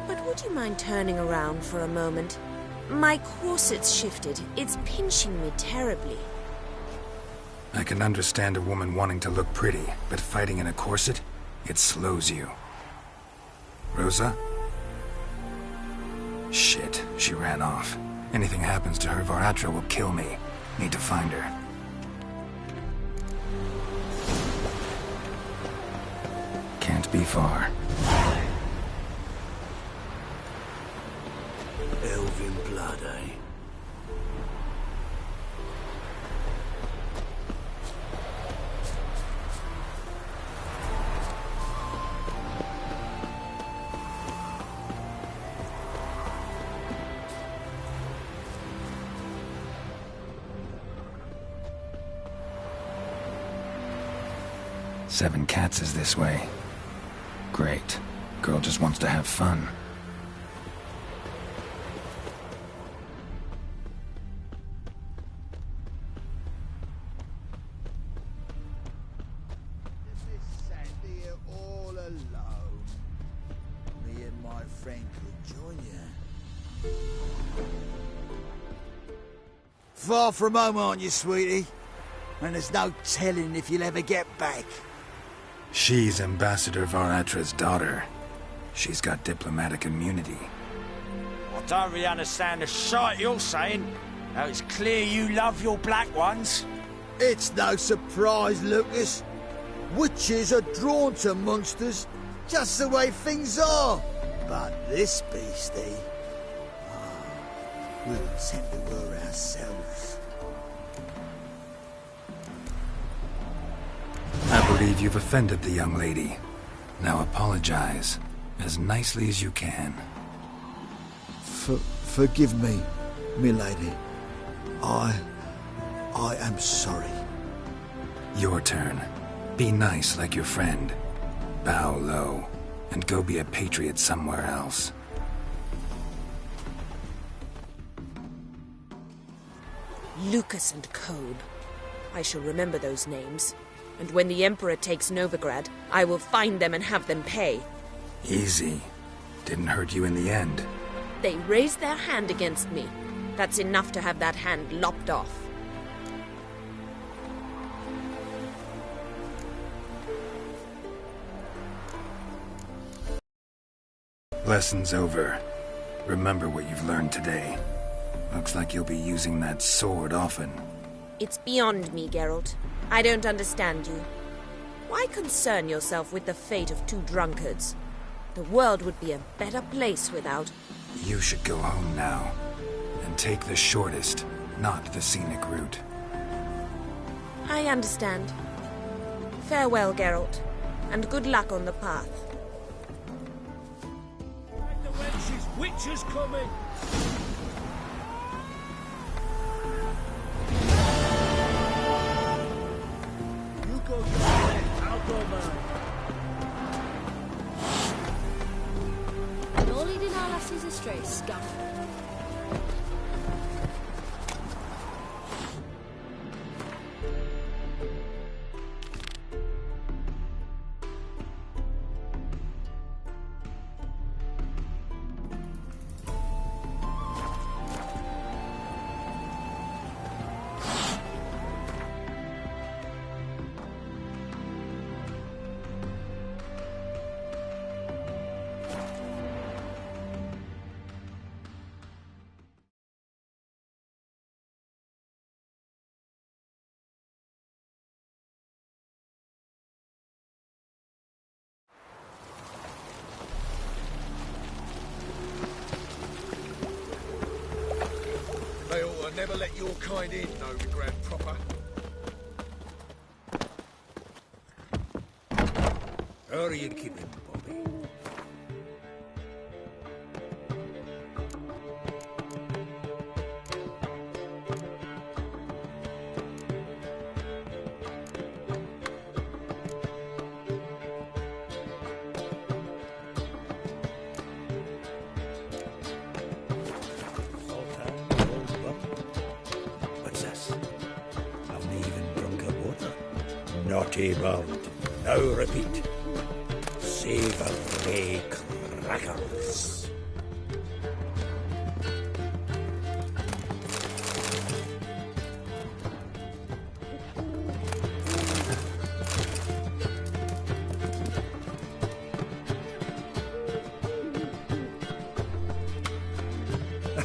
but would you mind turning around for a moment? My corset's shifted. It's pinching me terribly. I can understand a woman wanting to look pretty, but fighting in a corset, it slows you. Rosa? Shit, she ran off. Anything happens to her, Varatra will kill me. Need to find her. Can't be far. Elven blood, eh? Seven Cats is this way. Great. Girl just wants to have fun. All alone. Me and my friend could join you. Far from home, aren't you, sweetie? And there's no telling if you'll ever get back. She's Ambassador Varatra's daughter. She's got diplomatic immunity. I don't really understand the shite you're saying. Now it's clear you love your black ones. It's no surprise, Lucas. Witches are drawn to monsters, just the way things are. But this beastie, we'll tend to her ourselves. I believe you've offended the young lady. Now apologize, as nicely as you can. Forgive me, milady. I am sorry. Your turn. Be nice like your friend. Bow low, and go be a patriot somewhere else. Lucas and Cohn. I shall remember those names. And when the Emperor takes Novigrad, I will find them and have them pay. Easy. Didn't hurt you in the end. They raised their hand against me. That's enough to have that hand lopped off. Lesson's over. Remember what you've learned today. Looks like you'll be using that sword often. It's beyond me, Geralt. I don't understand you. Why concern yourself with the fate of two drunkards? The world would be a better place without... You should go home now. And take the shortest, not the scenic route. I understand. Farewell, Geralt. And good luck on the path. The wenches, witches coming! You go your way, I'll go mine. You're leading our lasses astray, scum. They ought to never let your kind in, no regret proper. How are you keeping, Bobby? What's this? Haven't even drunk a water. Naughty bird. Now repeat. Savoury crackers.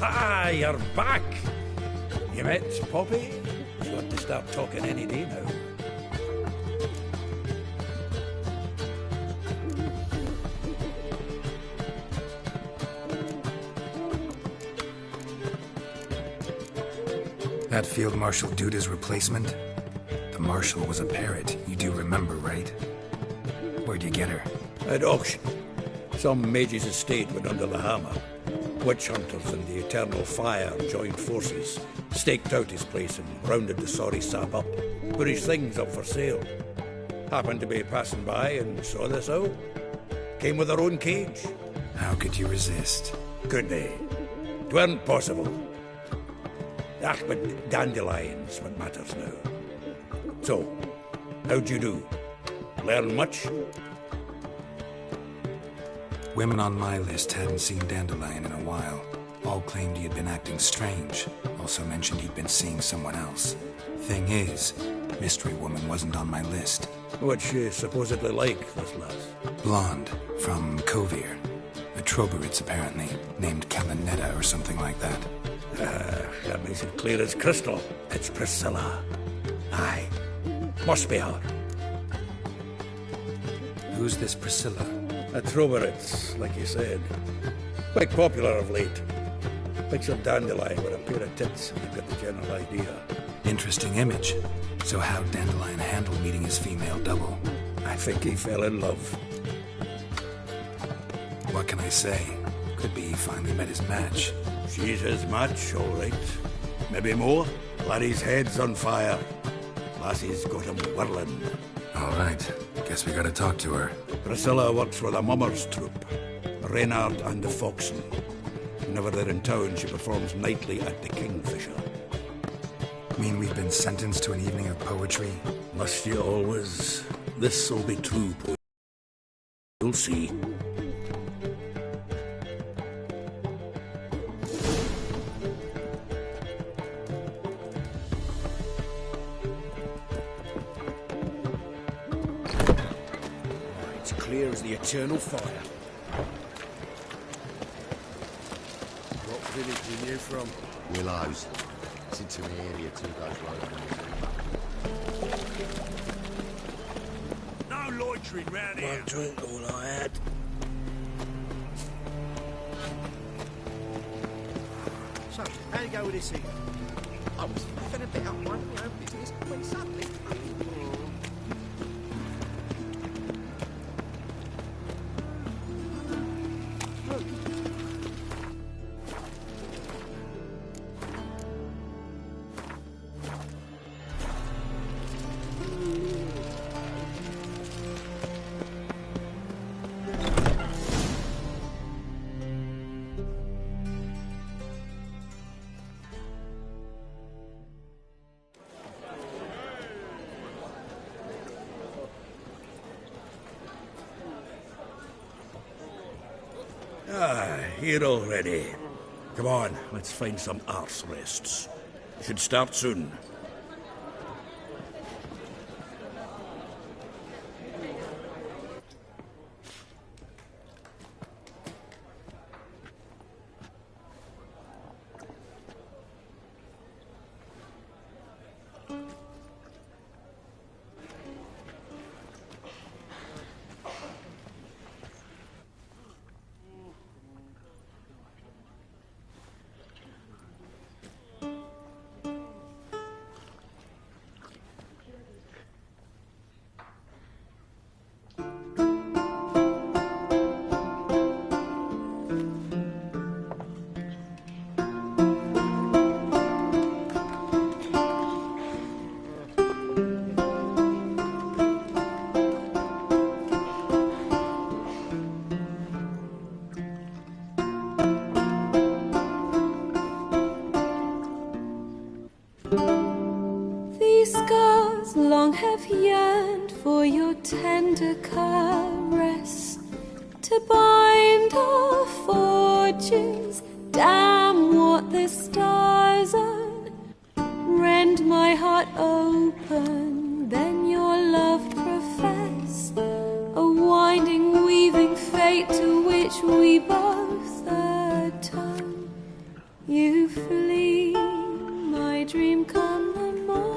Ah, you're back. You met Poppy? She'll have to start talking any day now. That Field Marshal Duda's replacement? The Marshal was a parrot, you do remember, right? Where'd you get her? At auction. Some mage's estate went under the hammer. Witch hunters and the Eternal Fire joined forces, staked out his place and rounded the sorry sap up, put his things up for sale. Happened to be passing by and saw this out. Came with her own cage. How could you resist? Could they? 'Tweren't possible. Ah, but dandelions what matters now. So, how'd you do? Learn much? Women on my list hadn't seen Dandelion in a while. All claimed he had been acting strange. Also mentioned he'd been seeing someone else. Thing is, Mystery Woman wasn't on my list. What's she supposedly like, this lass? Blonde, from Kovir. A Troberitz, apparently, named Kalinetta or something like that. That makes it clear as crystal. It's Priscilla. Aye. Must be her. Who's this Priscilla? A Troberitz, like you said. Quite popular of late. Picture Dandelion with a pair of tits, and you've got the general idea. Interesting image. So how'd Dandelion handle meeting his female double? I think he fell in love. What can I say? Could be he finally met his match. She's his match, all right. Maybe more. Laddie's head's on fire. Lassie's got him whirling. All right. Guess we gotta talk to her. Priscilla works with a mummers troupe. Reynard and the Foxen. Whenever they're in town, she performs nightly at the Kingfisher. Mean we've been sentenced to an evening of poetry? Must you always? This'll be true, boy. You'll see. It's clear as the Eternal Fire. What village are you from? Willows. It's into the area 2 days road. No loitering round here. One drink, all I had. So, how do you go with this thing? I was having a bit of my own business when suddenly... Ah, here already. Come on, let's find some arse rests. Should start soon. These scars long have yearned for your tender caress, to bind our fortunes. Damn what the stars own. Rend my heart open, then your love profess, a winding, weaving fate to which we both atone. You flee, my dream come the morning.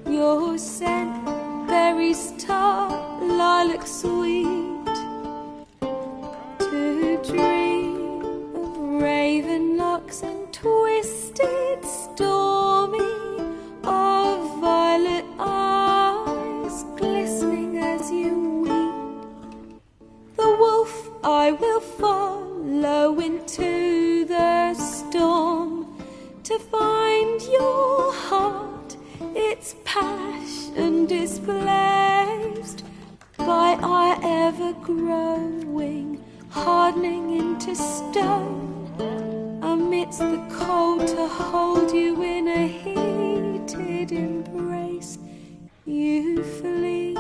Your scent, berries tart, lilac sweet. To dream of raven locks and twisted, stormy, of violet eyes glistening as you weep. The wolf I will follow into the storm, to find your heart, its passion displaced by our ever-growing, hardening into stone. Amidst the cold, to hold you in a heated embrace. You flee,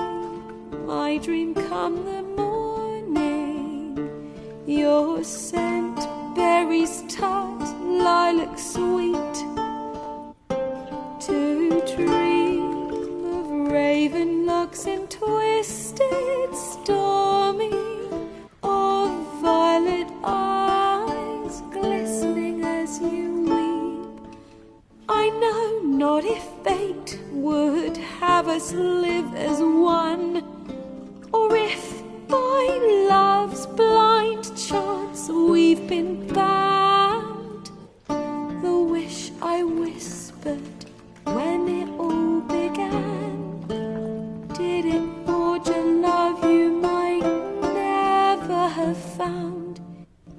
my dream come the morning. Your scent, berries tart, lilac sweet. To dream of raven locks and twisted, stormy, of violet eyes glistening as you weep. I know not if fate would have us live as one, or if by love's blind chance we've been bound. The wish I whispered when it all began, did it forge a love you might never have found?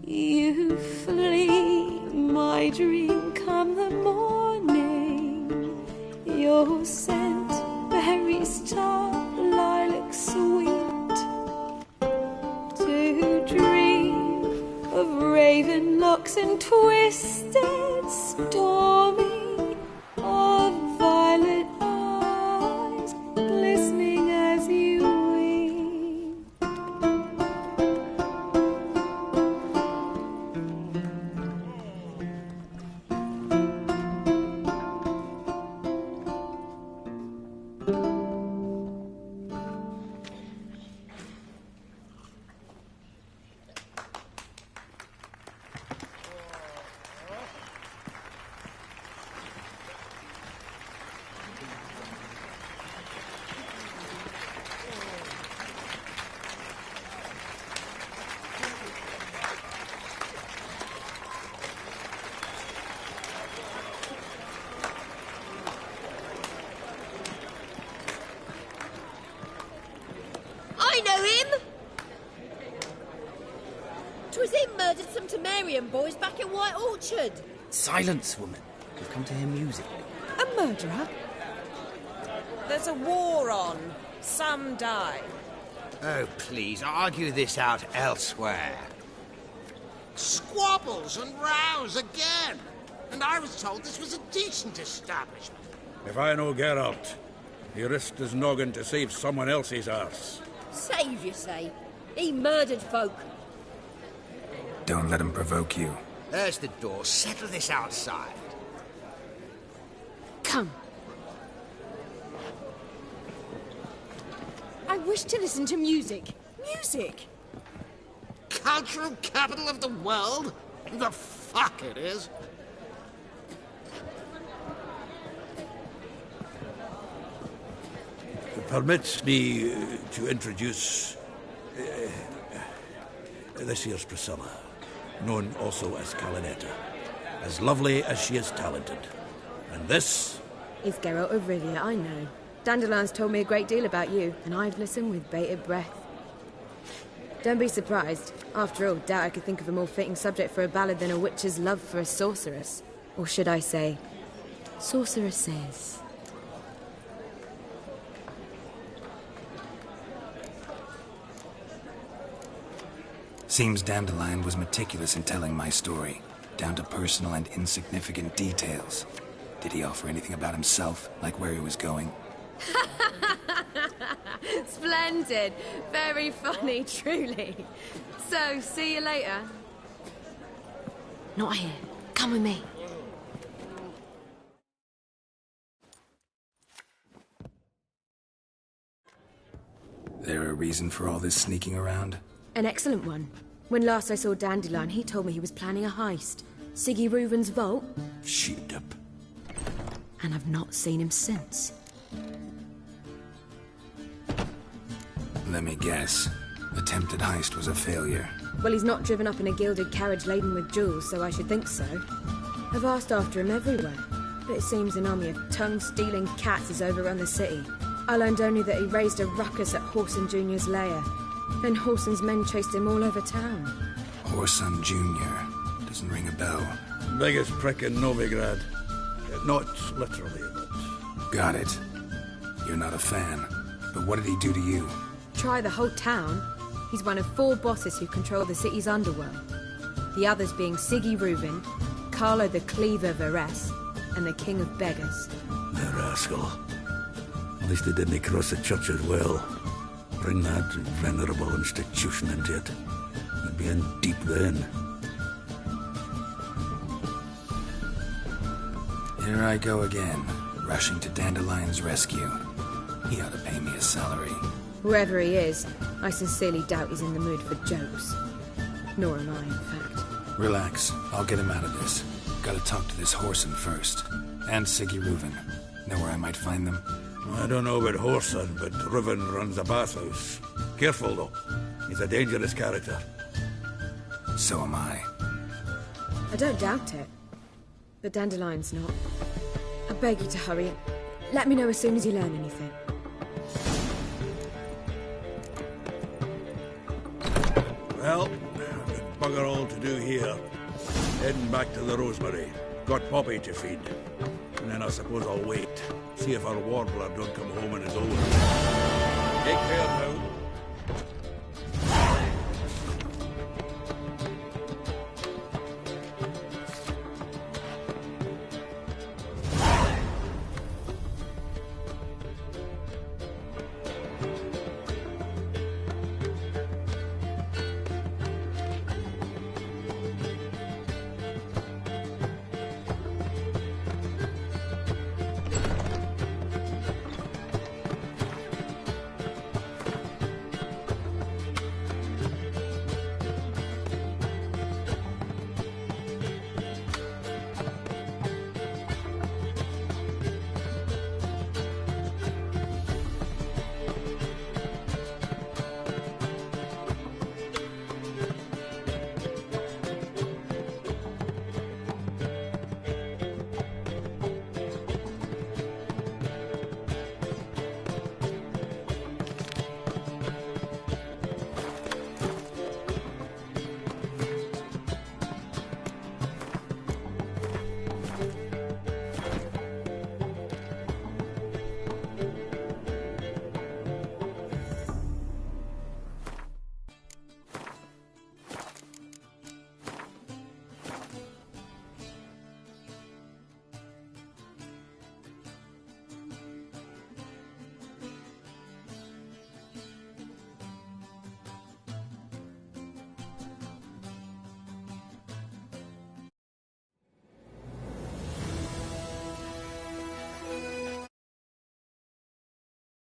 You flee, my dream come the morning. Your scent, berries tart, lilac sweet. To dream of raven locks and twisted, stormy, of violet eyes glistening as you weep. I know him! 'Twas him murdered some Temerian boys back in White Orchard. Silence, woman. We've come to hear music. A murderer? There's a war on. Some die. Oh, please, argue this out elsewhere. Squabbles and rows again. And I was told this was a decent establishment. If I know Geralt, he risked his noggin to save someone else's arse. Save, you say? He murdered folk. Don't let him provoke you. There's the door. Settle this outside. Come. I wish to listen to music. Music! Cultural capital of the world? The fuck it is. Permits me to introduce... this here's Priscilla, known also as Calinetta. As lovely as she is talented. And this... It's Geralt of Rivia, I know. Dandelion's told me a great deal about you, and I've listened with bated breath. Don't be surprised. After all, doubt I could think of a more fitting subject for a ballad than a witch's love for a sorceress. Or should I say, sorceresses. Seems Dandelion was meticulous in telling my story, down to personal and insignificant details. Did he offer anything about himself, like where he was going? Splendid. Very funny, truly. So, see you later. Not here. Come with me. There a reason for all this sneaking around? An excellent one. When last I saw Dandelion, he told me he was planning a heist. Siggy Reuven's vault. Shit up. And I've not seen him since. Let me guess. Attempted heist was a failure. Well, he's not driven up in a gilded carriage laden with jewels, so I should think so. I've asked after him everywhere, but it seems an army of tongue-stealing cats has overrun the city. I learned only that he raised a ruckus at Whoreson Jr.'s lair. Then Whoreson's men chased him all over town. Whoreson Jr. Doesn't ring a bell. Biggest prick in Novigrad. Not literally, but... Got it. You're not a fan. But what did he do to you? Try the whole town. He's one of 4 bosses who control the city's underworld. The others being Siggy Reuven, Carlo the Cleaver Varese, and the King of Beggars. The rascal. At least they didn't cross the church as well. Bring that venerable institution into it. We'd be in deep then. Here I go again, rushing to Dandelion's rescue. He ought to pay me a salary. Whoever he is, I sincerely doubt he's in the mood for jokes. Nor am I, in fact. Relax. I'll get him out of this. Gotta talk to this Whoreson first. And Siggy Reuven. Know where I might find them? I don't know about Whoreson, but Reuven runs a bathhouse. Careful, though. He's a dangerous character. So am I. I don't doubt it. But Dandelion's not. I beg you to hurry. Let me know as soon as you learn anything. Well, bugger all to do here. Heading back to the Rosemary. Got Poppy to feed. And then I suppose I'll wait. See if our warbler don't come home and is over. Take care now.